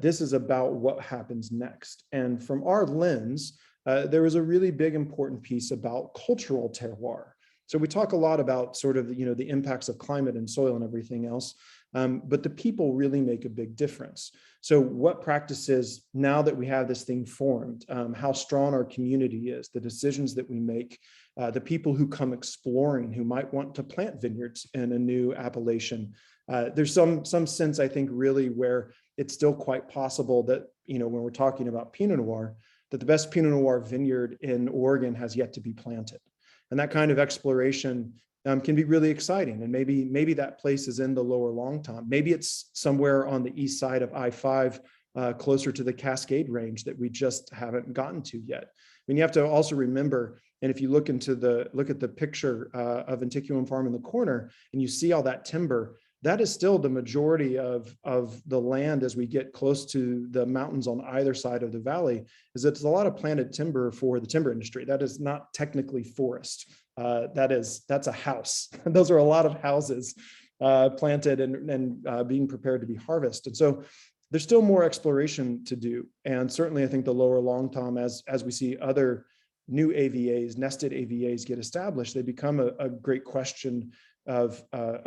this is about what happens next. And from our lens, there is a really big important piece about cultural terroir. So we talk a lot about sort of, the impacts of climate and soil and everything else, but the people really make a big difference. So what practices, now that we have this thing formed, how strong our community is, the decisions that we make, the people who come exploring, who might want to plant vineyards in a new appellation. There's some sense, I think, really where it's still quite possible that, when we're talking about Pinot Noir, that the best Pinot Noir vineyard in Oregon has yet to be planted. And that kind of exploration can be really exciting. And maybe that place is in the lower Long Tom. Maybe it's somewhere on the east side of I-5, closer to the Cascade Range that we just haven't gotten to yet. I mean, you have to also remember, and if you look at the picture of Antiquum Farm in the corner, and you see all that timber, that is still the majority of the land as we get close to the mountains on either side of the valley, is it's a lot of planted timber for the timber industry. That is not technically forest. That's a house. Those are a lot of houses planted and being prepared to be harvested. So there's still more exploration to do. And certainly I think the lower Long Tom, as we see other new AVAs, nested AVAs get established, they become a great question of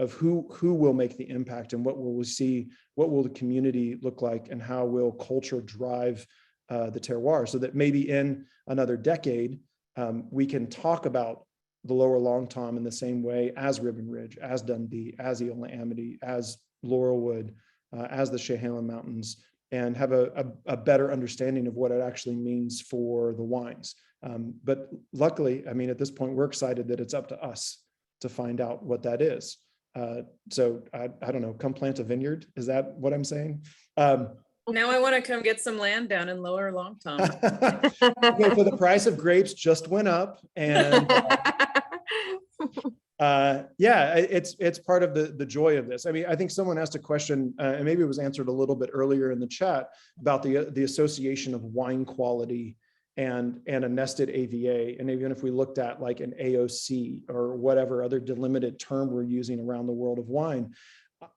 who will make the impact, and what will we see, what will the community look like, and how will culture drive the terroir, so that maybe in another decade, we can talk about the lower Long Tom in the same way as Ribbon Ridge, as Dundee, as Eola Amity, as Laurelwood, as the Chehalem Mountains, and have a better understanding of what it actually means for the wines. But luckily, I mean, at this point, we're excited that it's up to us to find out what that is. So I don't know, come plant a vineyard. Is that what I'm saying? Now I want to come get some land down in lower Long Tom. Okay, so the price of grapes just went up, and yeah, it's part of the joy of this. I mean, I think someone asked a question, and maybe it was answered a little bit earlier in the chat, about the association of wine quality and a nested AVA. And even if we looked at like an AOC or whatever other delimited term we're using around the world of wine,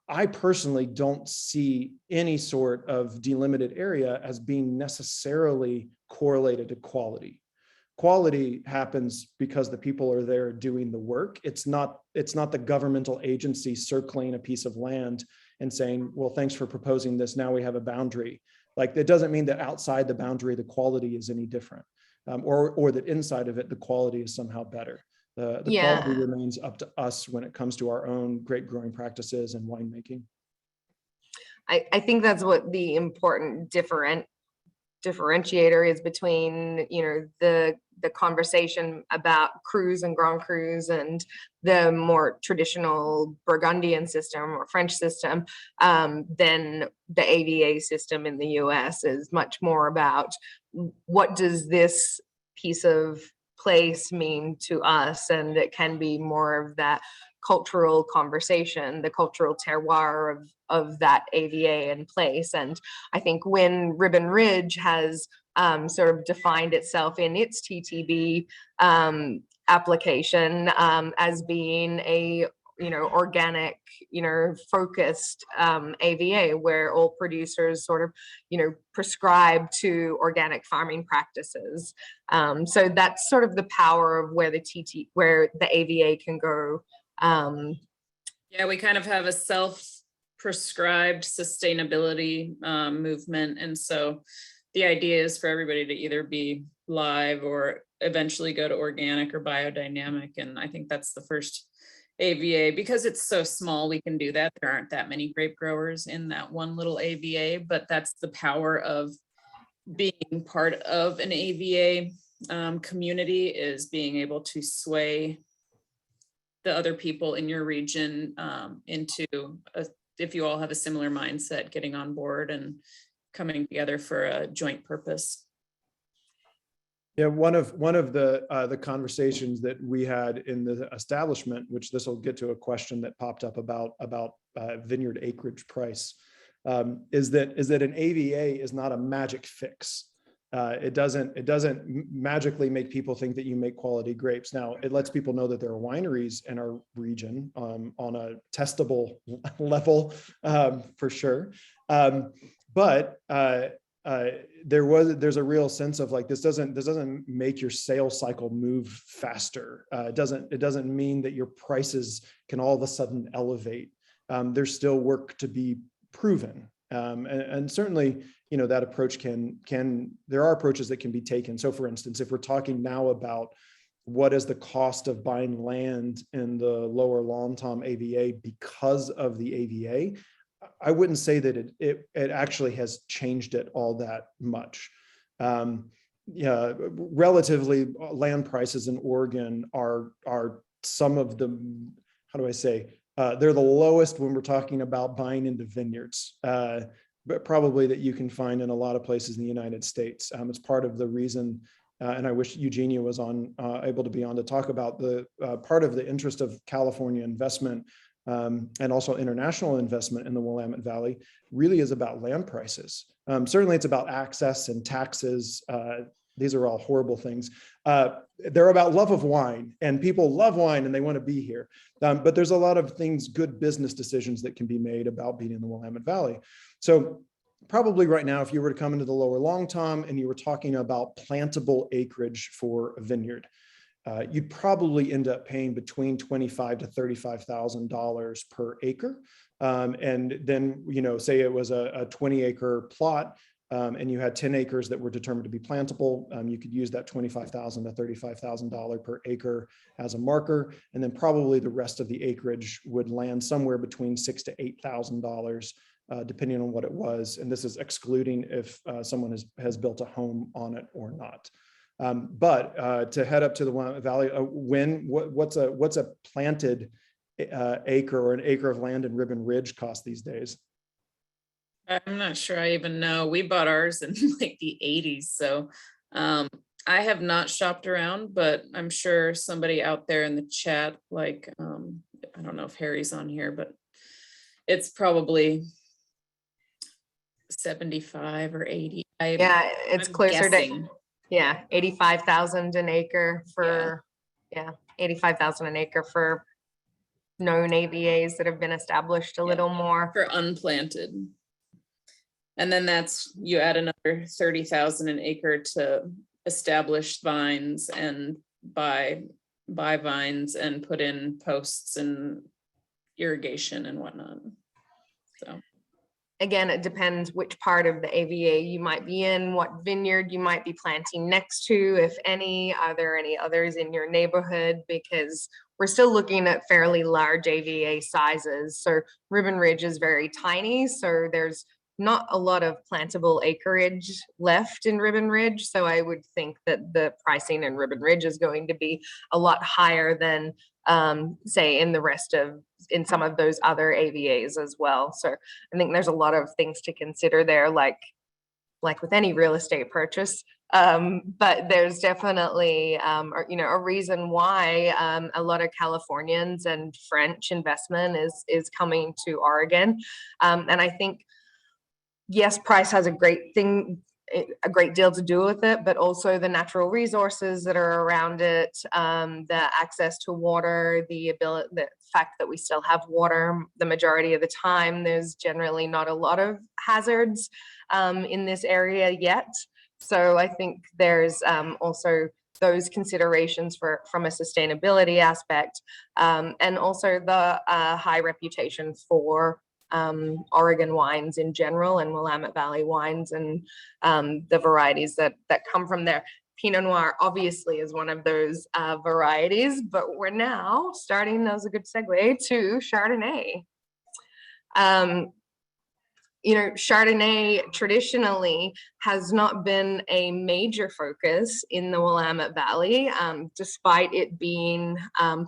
I personally don't see any sort of delimited area as being necessarily correlated to quality. Quality happens because the people are there doing the work. It's not the governmental agency circling a piece of land and saying, well, thanks for proposing this, now we have a boundary. Like, that doesn't mean that outside the boundary, the quality is any different, or that inside of it, the quality is somehow better. The quality remains up to us when it comes to our own grape growing practices and winemaking. I think that's what the important differentiator is between, the conversation about Crus and Grand Crus and the more traditional Burgundian system or French system, than the AVA system in the US. Is much more about, what does this piece of place mean to us? And it can be more of that cultural conversation, the cultural terroir of that AVA in place. And I think when Ribbon Ridge has sort of defined itself in its TTB application as being a organic, focused AVA, where all producers sort of, prescribe to organic farming practices. So that's sort of the power of where the AVA can go. Yeah, we kind of have a self-prescribed sustainability movement. And so the idea is for everybody to either be live or eventually go to organic or biodynamic. And I think that's the first AVA. Because it's so small, we can do that. There aren't that many grape growers in that one little AVA, but that's the power of being part of an AVA community, is being able to sway the other people in your region if you all have a similar mindset, getting on board and coming together for a joint purpose. Yeah, one of the conversations that we had in the establishment, which this will get to a question that popped up about vineyard acreage price, is that an AVA is not a magic fix. It doesn't magically make people think that you make quality grapes. Now, it lets people know that there are wineries in our region on a testable level, for sure. But there's a real sense of like, this doesn't make your sales cycle move faster. It doesn't mean that your prices can all of a sudden elevate. There's still work to be proven. And certainly, you know, that approach there are approaches that can be taken. So for instance, if we're talking now about what is the cost of buying land in the lower Long Tom AVA because of the AVA, I wouldn't say that it actually has changed it all that much. Yeah, relatively, land prices in Oregon are some of the, how do I say, they're the lowest when we're talking about buying into vineyards, but probably that you can find in a lot of places in the United States. It's part of the reason, and I wish Eugenia was able to be on to talk about the part of the interest of California investment and also international investment in the Willamette Valley really is about land prices. Certainly it's about access and taxes. These are all horrible things. They're about love of wine, and people love wine and they want to be here. But there's a lot of things, good business decisions that can be made about being in the Willamette Valley. So probably right now, if you were to come into the lower Long Tom and you were talking about plantable acreage for a vineyard, you'd probably end up paying between $25,000 to $35,000 per acre. And then, you know, say it was a 20-acre plot, and you had 10 acres that were determined to be plantable, you could use that $25,000 to $35,000 per acre as a marker, and then probably the rest of the acreage would land somewhere between $6,000 to $8,000, depending on what it was. And this is excluding if someone has built a home on it or not. But to head up to the Willamette Valley, what's a planted acre or an acre of land in Ribbon Ridge cost these days? I'm not sure I even know. We bought ours in like the 80s. So I have not shopped around, but I'm sure somebody out there in the chat, like, I don't know if Harry's on here, but it's probably 75 or 80. Yeah, it's I'm closer guessing. to 85,000 an acre for 85,000 an acre for known AVAs that have been established a little more. For unplanted. And then you add another 30,000 an acre to establish vines and buy vines and put in posts and irrigation and whatnot. So again, it depends which part of the AVA you might be in, what vineyard you might be planting next to, if any. Are there any others in your neighborhood? Because we're still looking at fairly large AVA sizes. So Ribbon Ridge is very tiny, so there's not a lot of plantable acreage left in Ribbon Ridge. So I would think that the pricing in Ribbon Ridge is going to be a lot higher than say in some of those other AVAs as well. So I think there's a lot of things to consider there, like with any real estate purchase. But there's definitely a reason why a lot of Californians and French investment is coming to Oregon. And I think, yes, price has a great deal to do with it, but also the natural resources that are around it, the access to water, the fact that we still have water the majority of the time. There's generally not a lot of hazards in this area yet. So I think there's also those considerations from a sustainability aspect, and also the high reputation for Oregon wines in general, and Willamette Valley wines, and the varieties that come from there. Pinot Noir obviously is one of those varieties, but we're now starting, that was a good segue, to Chardonnay. Chardonnay traditionally has not been a major focus in the Willamette Valley, despite it being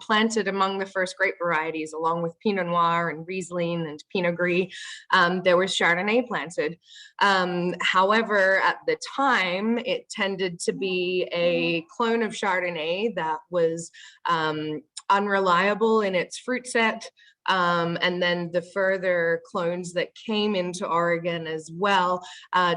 planted among the first grape varieties, along with Pinot Noir and Riesling and Pinot Gris. There was Chardonnay planted. However, at the time, it tended to be a clone of Chardonnay that was unreliable in its fruit set. And then the further clones that came into Oregon as well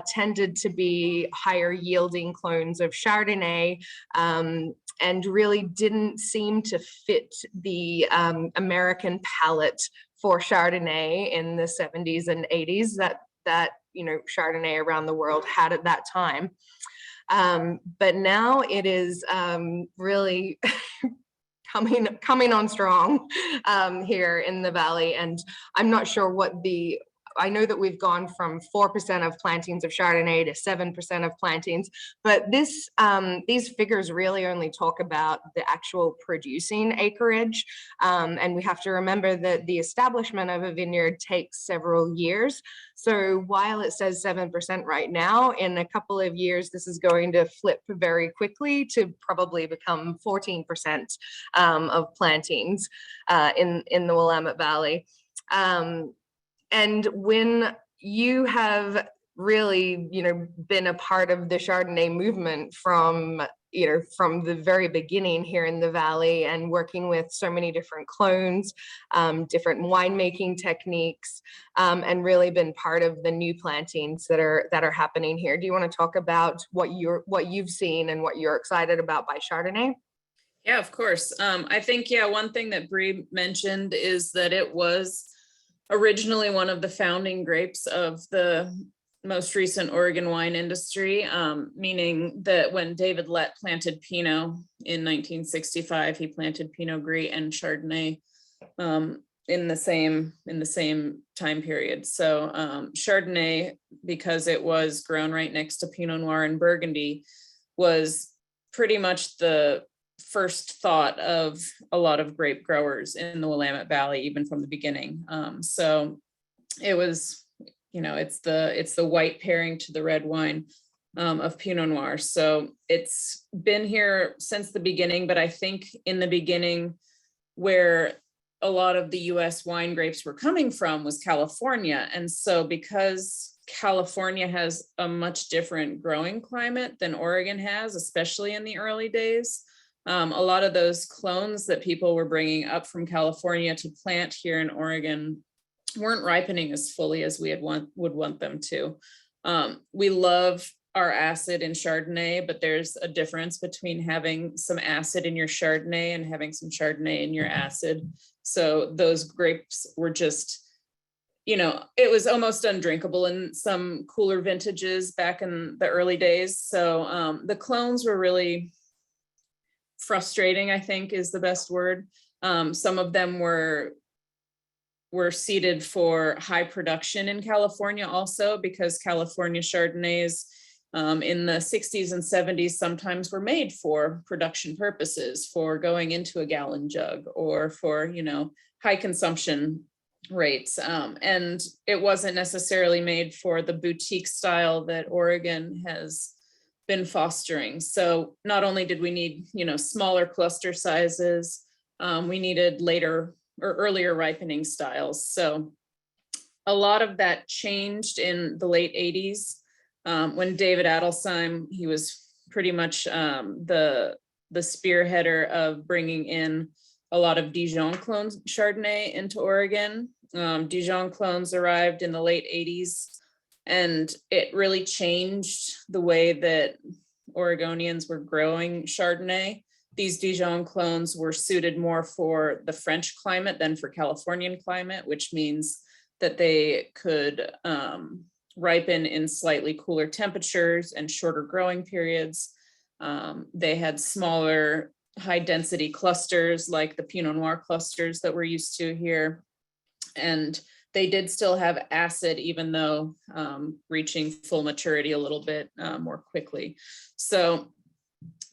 tended to be higher yielding clones of Chardonnay, and really didn't seem to fit the American palate for Chardonnay in the 70s and 80s that Chardonnay around the world had at that time. But now it is really coming on strong here in the Valley. And I'm not sure I know that we've gone from 4% of plantings of Chardonnay to 7% of plantings, but these figures really only talk about the actual producing acreage. And we have to remember that the establishment of a vineyard takes several years. So while it says 7% right now, in a couple of years, this is going to flip very quickly to probably become 14% of plantings in the Willamette Valley. And when you have really, been a part of the Chardonnay movement from the very beginning here in the Valley, and working with so many different clones, different winemaking techniques, and really been part of the new plantings that are happening here. Do you want to talk about what you've seen and what you're excited about by Chardonnay? Yeah, of course. I think, one thing that Bree mentioned is that it was originally one of the founding grapes of the most recent Oregon wine industry, meaning that when David Lett planted Pinot in 1965, he planted Pinot Gris and Chardonnay in the same time period. So Chardonnay, because it was grown right next to Pinot Noir and Burgundy, was pretty much the first thought of a lot of grape growers in the Willamette Valley, even from the beginning. So it was, it's the white pairing to the red wine of Pinot Noir. So it's been here since the beginning, but I think in the beginning where a lot of the US wine grapes were coming from was California. And so because California has a much different growing climate than Oregon has, especially in the early days, a lot of those clones that people were bringing up from California to plant here in Oregon weren't ripening as fully as we would want them to. We love our acid in Chardonnay, but there's a difference between having some acid in your Chardonnay and having some Chardonnay in your acid. So those grapes were just, it was almost undrinkable in some cooler vintages back in the early days. So the clones were really frustrating, I think is the best word. Some of them were seeded for high production in California also, because California Chardonnays in the 60s and 70s sometimes were made for production purposes, for going into a gallon jug or for, high consumption rates. And it wasn't necessarily made for the boutique style that Oregon has been fostering. So not only did we need, smaller cluster sizes, we needed later or earlier ripening styles. So a lot of that changed in the late 80s when David Adelsheim, he was pretty much the spearheader of bringing in a lot of Dijon clones Chardonnay into Oregon. Dijon clones arrived in the late 80s, and it really changed the way that Oregonians were growing Chardonnay. These Dijon clones were suited more for the French climate than for Californian climate, which means that they could ripen in slightly cooler temperatures and shorter growing periods. They had smaller, high density clusters like the Pinot Noir clusters that we're used to here. And they did still have acid, even though reaching full maturity a little bit more quickly. So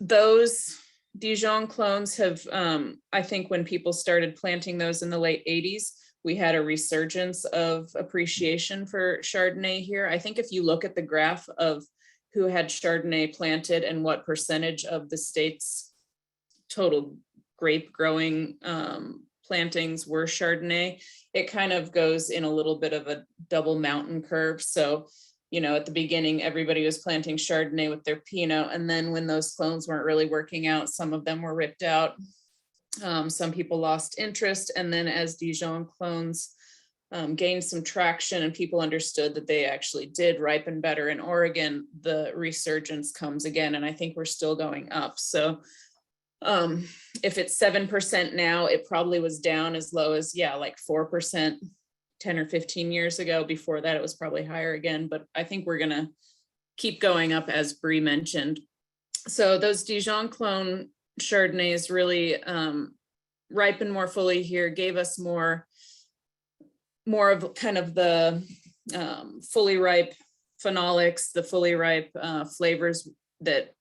those Dijon clones have, I think when people started planting those in the late 80s, we had a resurgence of appreciation for Chardonnay here. I think if you look at the graph of who had Chardonnay planted and what percentage of the state's total grape growing plantings were Chardonnay, it kind of goes in a little bit of a double mountain curve. So, you know, at the beginning, everybody was planting Chardonnay with their Pinot. And then when those clones weren't really working out, some of them were ripped out. Some people lost interest. And then as Dijon clones gained some traction and people understood that they actually did ripen better in Oregon, the resurgence comes again. And I think we're still going up. So if it's 7% now, it probably was down as low as, like 4% 10 or 15 years ago. Before that, it was probably higher again, but I think we're gonna keep going up, as Bree mentioned. So those Dijon clone Chardonnays really ripened more fully here, gave us more of kind of the fully ripe phenolics, the fully ripe flavors that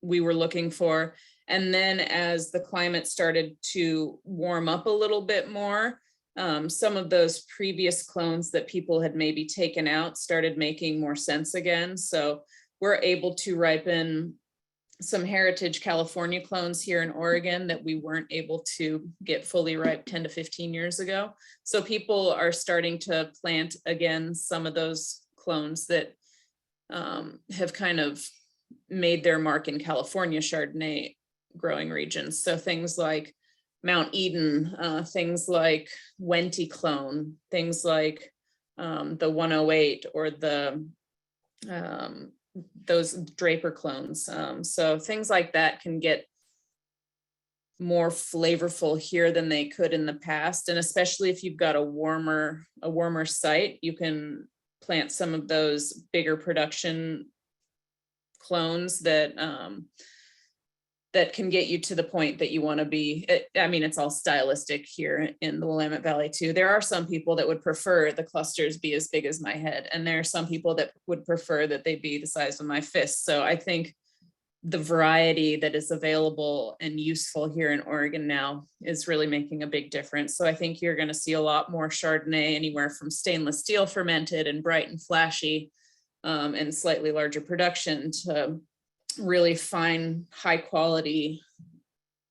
we were looking for. And then as the climate started to warm up a little bit more, some of those previous clones that people had maybe taken out started making more sense again. So we're able to ripen some heritage California clones here in Oregon that we weren't able to get fully ripe 10 to 15 years ago. So people are starting to plant again some of those clones that have kind of made their mark in California Chardonnay growing regions. So things like Mount Eden, things like Wente clone, things like the 108 or the those Draper clones. So things like that can get more flavorful here than they could in the past. And especially if you've got a warmer site, you can plant some of those bigger production clones that that can get you to the point that you want to be. I mean, it's all stylistic here in the Willamette Valley too. There are some people that would prefer the clusters be as big as my head. And there are some people that would prefer that they be the size of my fist. So I think the variety that is available and useful here in Oregon now is really making a big difference. So I think you're going to see a lot more Chardonnay, anywhere from stainless steel fermented and bright and flashy and slightly larger production, to really fine, high quality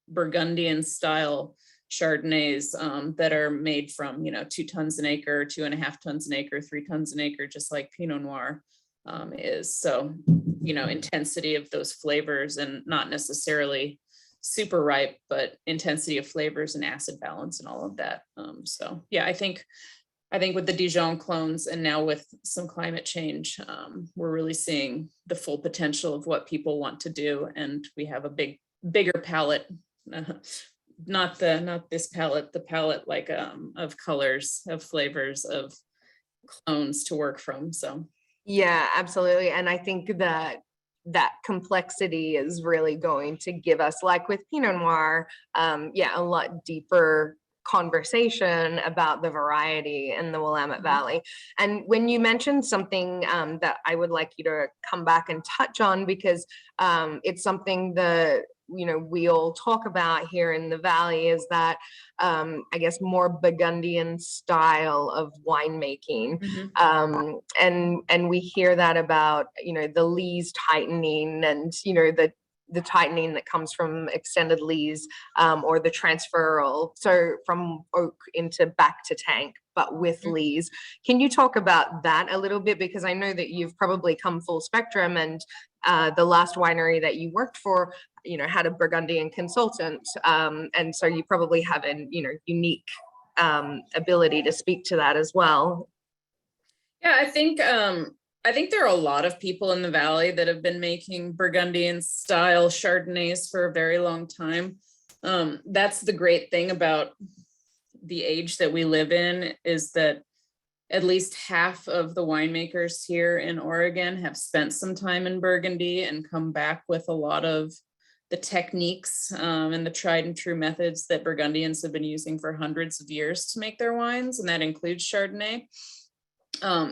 Burgundian style Chardonnays that are made from, 2 tons an acre, 2.5 tons an acre, 3 tons an acre, just like Pinot Noir is. So, intensity of those flavors, and not necessarily super ripe, but intensity of flavors and acid balance and all of that. So yeah, I think with the Dijon clones and now with some climate change, we're really seeing the full potential of what people want to do. And we have a bigger palette, not this palette, the palette like of colors, of flavors, of clones to work from. So yeah, absolutely. And I think that complexity is really going to give us, like with Pinot Noir, a lot deeper conversation about the variety in the Willamette Valley. And when you mentioned something that I would like you to come back and touch on, because it's something that we all talk about here in the Valley, is that I guess more Burgundian style of winemaking. And we hear that about the lees tightening, and the tightening that comes from extended lees, or the transferal, so from oak into back to tank, but with lees. Can you talk about that a little bit? Because I know that you've probably come full spectrum, and the last winery that you worked for, had a Burgundian consultant, and so you probably have a unique ability to speak to that as well. Yeah, I think there are a lot of people in the Valley that have been making Burgundian style Chardonnays for a very long time. That's the great thing about the age that we live in, is that at least half of the winemakers here in Oregon have spent some time in Burgundy and come back with a lot of the techniques and the tried and true methods that Burgundians have been using for hundreds of years to make their wines, and that includes Chardonnay.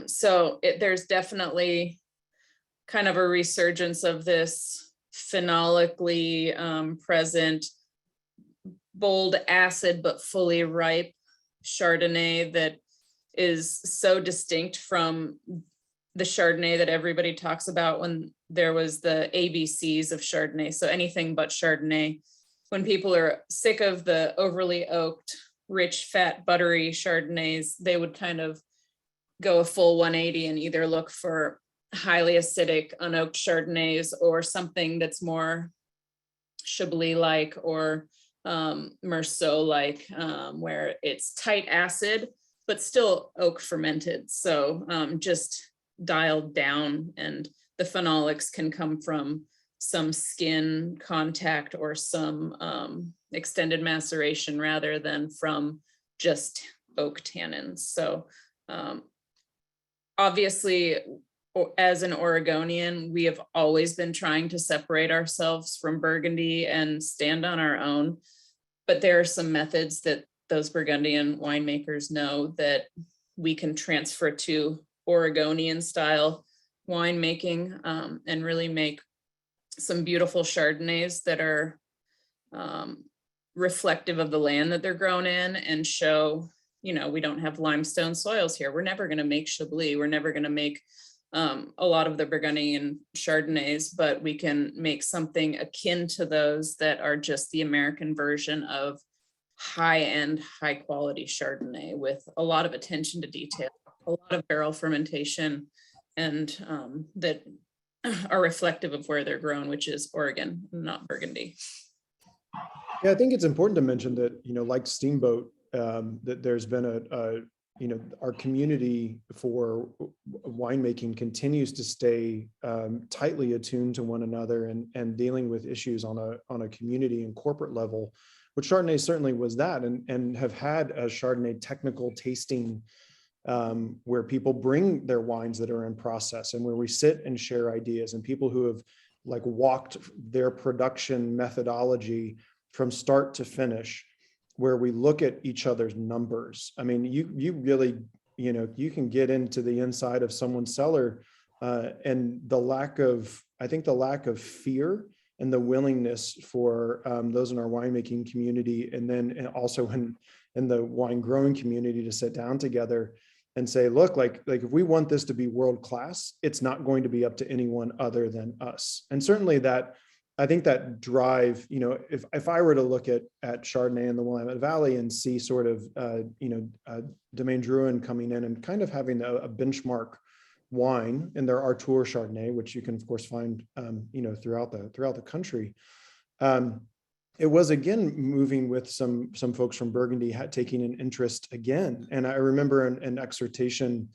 So there's definitely kind of a resurgence of this phenolically present, bold acid, but fully ripe Chardonnay that is so distinct from the Chardonnay that everybody talks about when there was the ABCs of Chardonnay. So anything but Chardonnay. When people are sick of the overly oaked, rich, fat, buttery Chardonnays, they would kind of go a full 180 and either look for highly acidic, unoaked Chardonnays or something that's more Chablis-like or Meursault-like, where it's tight acid, but still oak fermented. So just dialed down, and the phenolics can come from some skin contact or some extended maceration rather than from just oak tannins. So obviously, as an Oregonian, we have always been trying to separate ourselves from Burgundy and stand on our own. But there are some methods that those Burgundian winemakers know that we can transfer to Oregonian style winemaking and really make some beautiful Chardonnays that are reflective of the land that they're grown in and show, you know, we don't have limestone soils here. We're never going to make Chablis. We're never going to make a lot of the Burgundian Chardonnays, but we can make something akin to those that are just the American version of high-end, high-quality Chardonnay with a lot of attention to detail, a lot of barrel fermentation, and that are reflective of where they're grown, which is Oregon, not Burgundy. Yeah, I think it's important to mention that, you know, like Steamboat, that there's been you know, our community for winemaking continues to stay tightly attuned to one another and dealing with issues on a community and corporate level, which Chardonnay certainly was that, and have had a Chardonnay technical tasting where people bring their wines that are in process and where we sit and share ideas, and people who have like walked their production methodology from start to finish, where we look at each other's numbers. I mean, you really, you know, you can get into the inside of someone's cellar and I think the lack of fear and the willingness for those in our winemaking community, and then also in the wine growing community, to sit down together and say, look, like if we want this to be world class, it's not going to be up to anyone other than us. And certainly that, I think that drive, you know, if I were to look at Chardonnay in the Willamette Valley and see sort of, you know, Domaine Drouhin coming in and kind of having a benchmark wine in their Artois Chardonnay, which you can of course find, you know, throughout the country. It was again moving with some folks from Burgundy taking an interest again. And I remember an exhortation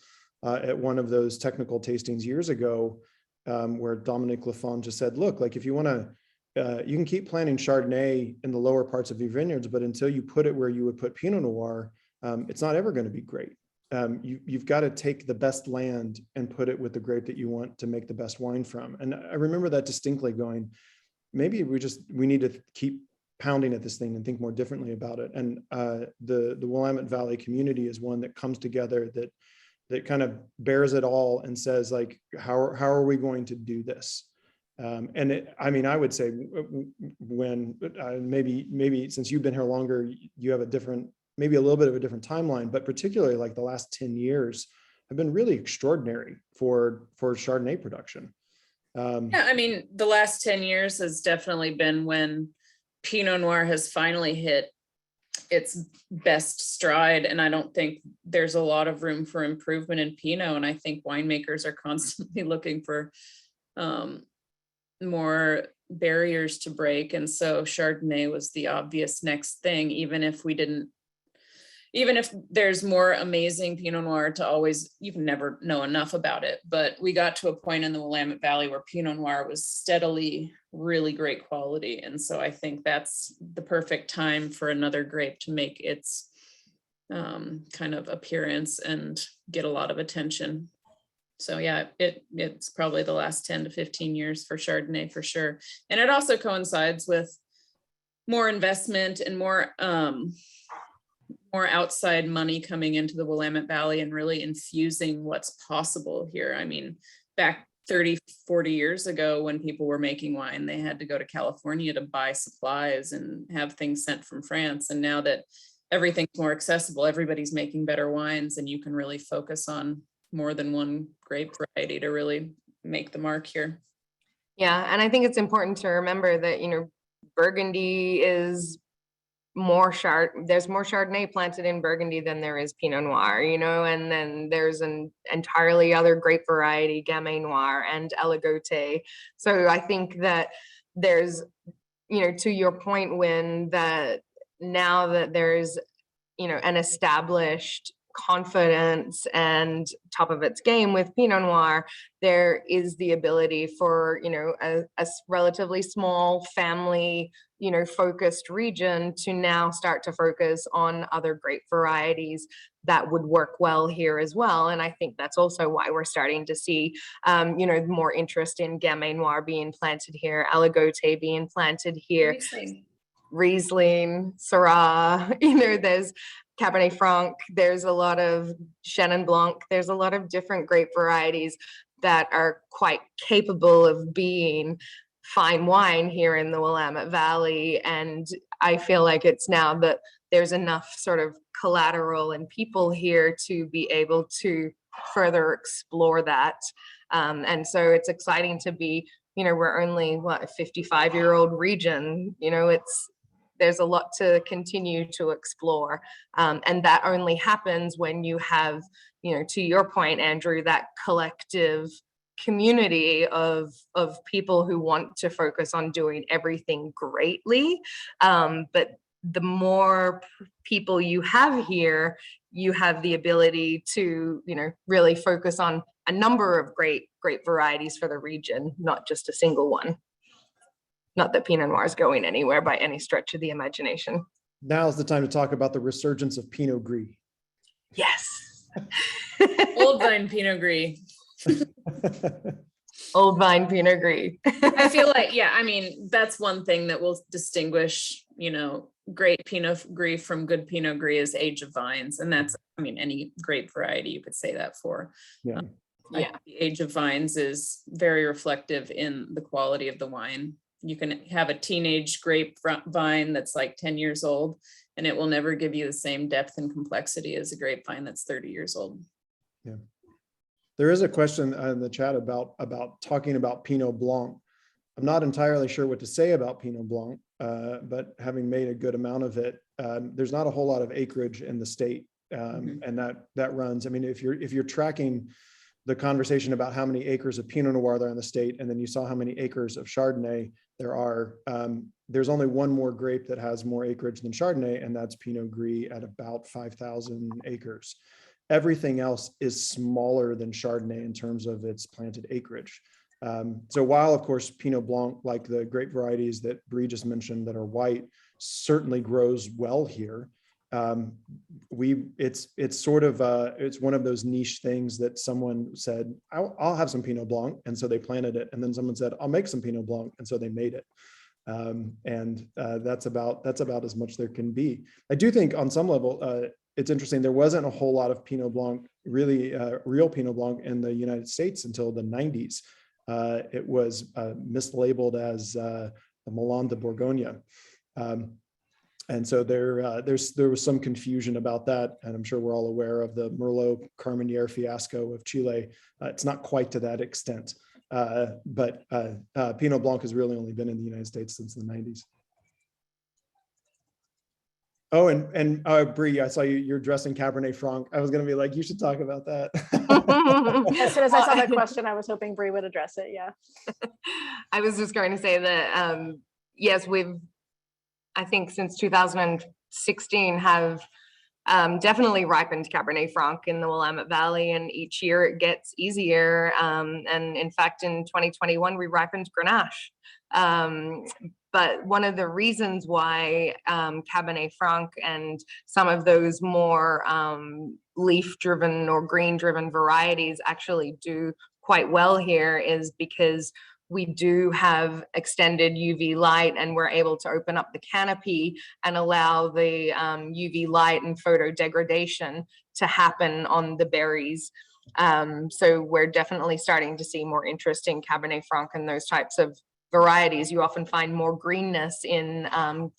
at one of those technical tastings years ago, where Dominique Lafond just said, look, like if you want to, you can keep planting Chardonnay in the lower parts of your vineyards, but until you put it where you would put Pinot Noir, it's not ever going to be great. You've got to take the best land and put it with the grape that you want to make the best wine from. And I remember that distinctly going, maybe we need to keep pounding at this thing and think more differently about it. And the Willamette Valley community is one that comes together that kind of bears it all and says, like, how are we going to do this? And I mean, I would say when maybe since you've been here longer, you have maybe a little bit of a different timeline, but particularly like the last 10 years have been really extraordinary for Chardonnay production. Yeah, I mean, the last 10 years has definitely been when Pinot Noir has finally hit its best stride. And I don't think there's a lot of room for improvement in Pinot. And I think winemakers are constantly looking for more barriers to break. And so Chardonnay was the obvious next thing, even if there's more amazing Pinot Noir you can never know enough about it. But we got to a point in the Willamette Valley where Pinot Noir was steadily really great quality. And so I think that's the perfect time for another grape to make its kind of appearance and get a lot of attention. So yeah, it's probably the last 10 to 15 years for Chardonnay for sure. And it also coincides with more investment and more outside money coming into the Willamette Valley and really infusing what's possible here. I mean, back 30, 40 years ago, when people were making wine, they had to go to California to buy supplies and have things sent from France. And now that everything's more accessible. Everybody's making better wines, and you can really focus on more than one grape variety to really make the mark here. Yeah, and I think it's important to remember that, you know, Burgundy is there's more Chardonnay planted in Burgundy than there is Pinot Noir, you know, and then there's an entirely other grape variety, Gamay Noir and Aligoté. So I think that there's, you know, to your point, when that now that there's, you know, an established confidence and top of its game with Pinot Noir, there is the ability for, you know, a relatively small family, you know, focused region to now start to focus on other grape varieties that would work well here as well. And I think that's also why we're starting to see, you know, more interest in Gamay Noir being planted here, Aligoté being planted here, Riesling, Syrah, you know, there's Cabernet Franc, there's a lot of Chenin Blanc, there's a lot of different grape varieties that are quite capable of being fine wine here in the Willamette Valley. And I feel like it's now that there's enough sort of collateral and people here to be able to further explore that. And so it's exciting to be, you know, we're only, what, a 55-year-old region, you know, there's a lot to continue to explore. And that only happens when you have, you know, to your point, Andrew, that collective community of people who want to focus on doing everything greatly. But the more people you have here, you have the ability to, you know, really focus on a number of great varieties for the region, not just a single one. Not that Pinot Noir is going anywhere by any stretch of the imagination. Now's the time to talk about the resurgence of Pinot Gris. Yes. Old vine Pinot Gris. Old vine Pinot Gris. I feel like, yeah, I mean, that's one thing that will distinguish, you know, great Pinot Gris from good Pinot Gris is age of vines. And that's, I mean, any grape variety you could say that for. Yeah. Yeah. The age of vines is very reflective in the quality of the wine. You can have a teenage grape vine that's like 10 years old, and it will never give you the same depth and complexity as a grapevine that's 30 years old. Yeah. There is a question in the chat about talking about Pinot Blanc. I'm not entirely sure what to say about Pinot Blanc, but having made a good amount of it, there's not a whole lot of acreage in the state, and that runs. I mean, if you're tracking the conversation about how many acres of Pinot Noir there are in the state, and then you saw how many acres of Chardonnay there are, there's only one more grape that has more acreage than Chardonnay, and that's Pinot Gris at about 5,000 acres. Everything else is smaller than Chardonnay in terms of its planted acreage. So while, of course, Pinot Blanc, like the grape varieties that Bree just mentioned that are white, certainly grows well here, it's sort of it's one of those niche things that someone said, I'll have some Pinot Blanc, and so they planted it, and then someone said, I'll make some Pinot Blanc, and so they made it. That's about as much there can be. I do think on some level it's interesting, there wasn't a whole lot of Pinot Blanc, really real Pinot Blanc in the United States until the 90s. It was mislabeled as the Melon de Bourgogne. And so there was some confusion about that, and I'm sure we're all aware of the Merlot Carmenere fiasco of Chile. It's not quite to that extent, but Pinot Blanc has really only been in the United States since the 90s. Oh, and Bree, I saw you're dressed in Cabernet Franc. I was going to be like, you should talk about that. As soon as I saw that question, I was hoping Bree would address it. Yeah. I was just going to say that, yes, I think since 2016 have definitely ripened Cabernet Franc in the Willamette Valley, and each year it gets easier. And in fact, in 2021, we ripened Grenache. But one of the reasons why Cabernet Franc and some of those more leaf-driven or green-driven varieties actually do quite well here is because we do have extended UV light, and we're able to open up the canopy and allow the UV light and photo degradation to happen on the berries. So we're definitely starting to see more interest in Cabernet Franc and those types of varieties, you often find more greenness in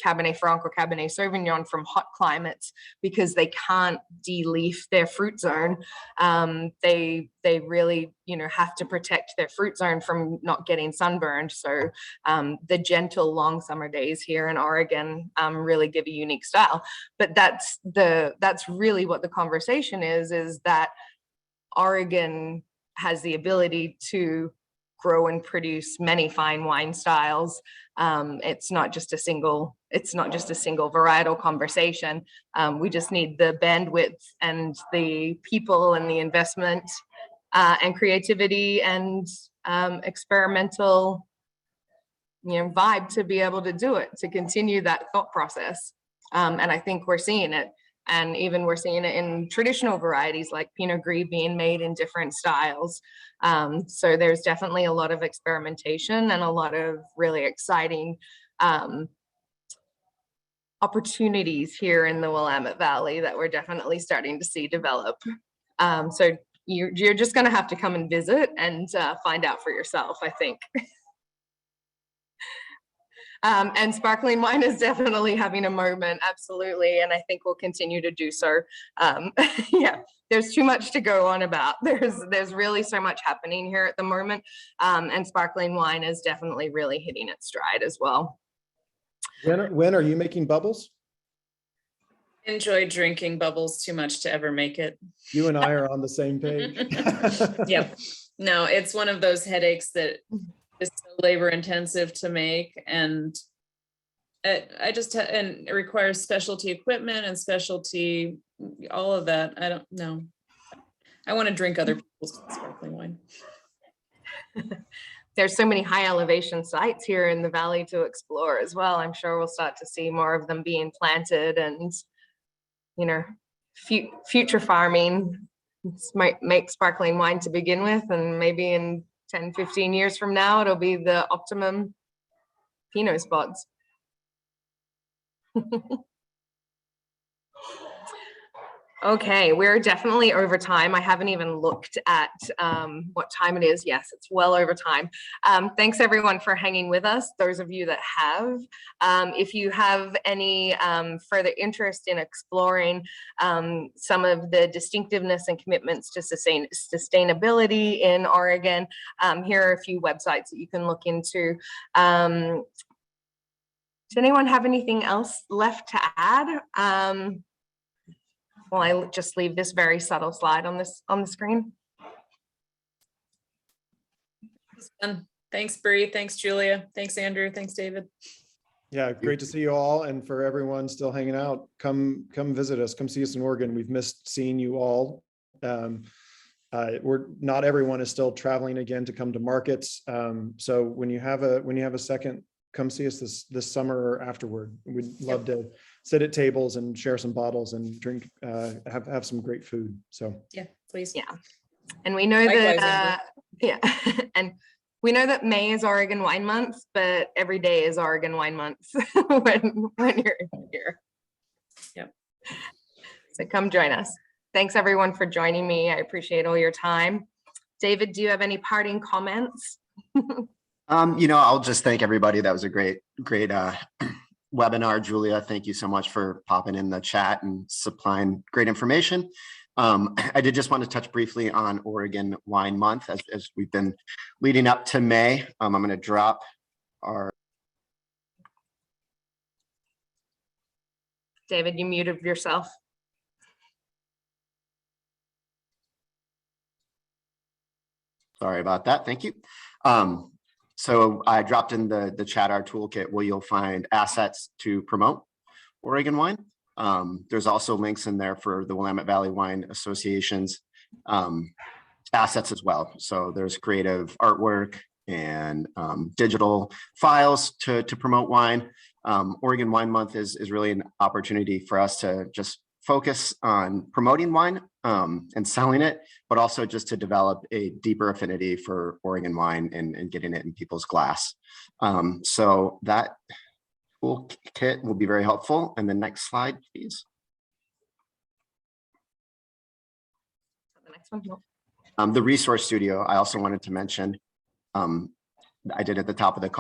Cabernet Franc or Cabernet Sauvignon from hot climates because they can't de-leaf their fruit zone. They really, have to protect their fruit zone from not getting sunburned. So the gentle long summer days here in Oregon really give a unique style. But that's really what the conversation is that Oregon has the ability to grow and produce many fine wine styles. It's not just a single varietal conversation. We just need the bandwidth and the people and the investment and creativity and experimental vibe to be able to do it, to continue that thought process. And I think we're seeing it. And even we're seeing it in traditional varieties like Pinot Gris being made in different styles. So there's definitely a lot of experimentation and a lot of really exciting opportunities here in the Willamette Valley that we're definitely starting to see develop. So you're just going to have to come and visit and find out for yourself, I think. And sparkling wine is definitely having a moment, absolutely, and I think we'll continue to do so. Yeah, there's too much to go on about. There's really so much happening here at the moment, and sparkling wine is definitely really hitting its stride as well. When are you making bubbles? Enjoy drinking bubbles too much to ever make it. You and I are on the same page. Yep. No, it's one of those headaches that is so labor intensive to make, and and it requires specialty equipment and specialty, all of that. I don't know. I want to drink other people's sparkling wine. There's so many high elevation sites here in the valley to explore as well. I'm sure we'll start to see more of them being planted, and future farming might make sparkling wine to begin with, and maybe in 10, 15 years from now, it'll be the optimum Pinot spots. Okay, we're definitely over time. I haven't even looked at what time it is. Yes, it's well over time. Thanks everyone for hanging with us, those of you that have. If you have any further interest in exploring some of the distinctiveness and commitments to sustainability in Oregon, here are a few websites that you can look into. Does anyone have anything else left to add? Well, I just leave this very subtle slide on the screen. Thanks, Bree. Thanks, Julia. Thanks, Andrew. Thanks, David. Yeah, great to see you all. And for everyone still hanging out, come visit us. Come see us in Oregon. We've missed seeing you all. Not everyone is still traveling again to come to markets. So when you have a second, come see us this summer or afterward. We'd love to sit at tables and share some bottles and drink, have some great food. So yeah, please. Yeah, and we know that and we know that May is Oregon Wine Month, but every day is Oregon Wine Month when you're here. Yep. So come join us. Thanks everyone for joining me. I appreciate all your time. David, do you have any parting comments? I'll just thank everybody. That was a great webinar. Julia, thank you so much for popping in the chat and supplying great information. I did just want to touch briefly on Oregon Wine Month as we've been leading up to May. I'm going to drop our. David, you muted yourself. Sorry about that. Thank you. So I dropped in the chat our toolkit where you'll find assets to promote Oregon wine. There's also links in there for the Willamette Valley Wine Association's assets as well. So there's creative artwork and digital files to promote wine. Oregon Wine Month is really an opportunity for us to just focus on promoting wine and selling it, but also just to develop a deeper affinity for Oregon wine and getting it in people's glass. So that toolkit will be very helpful. And the next slide, please. The next one. The resource studio, I also wanted to mention, I did at the top of the call.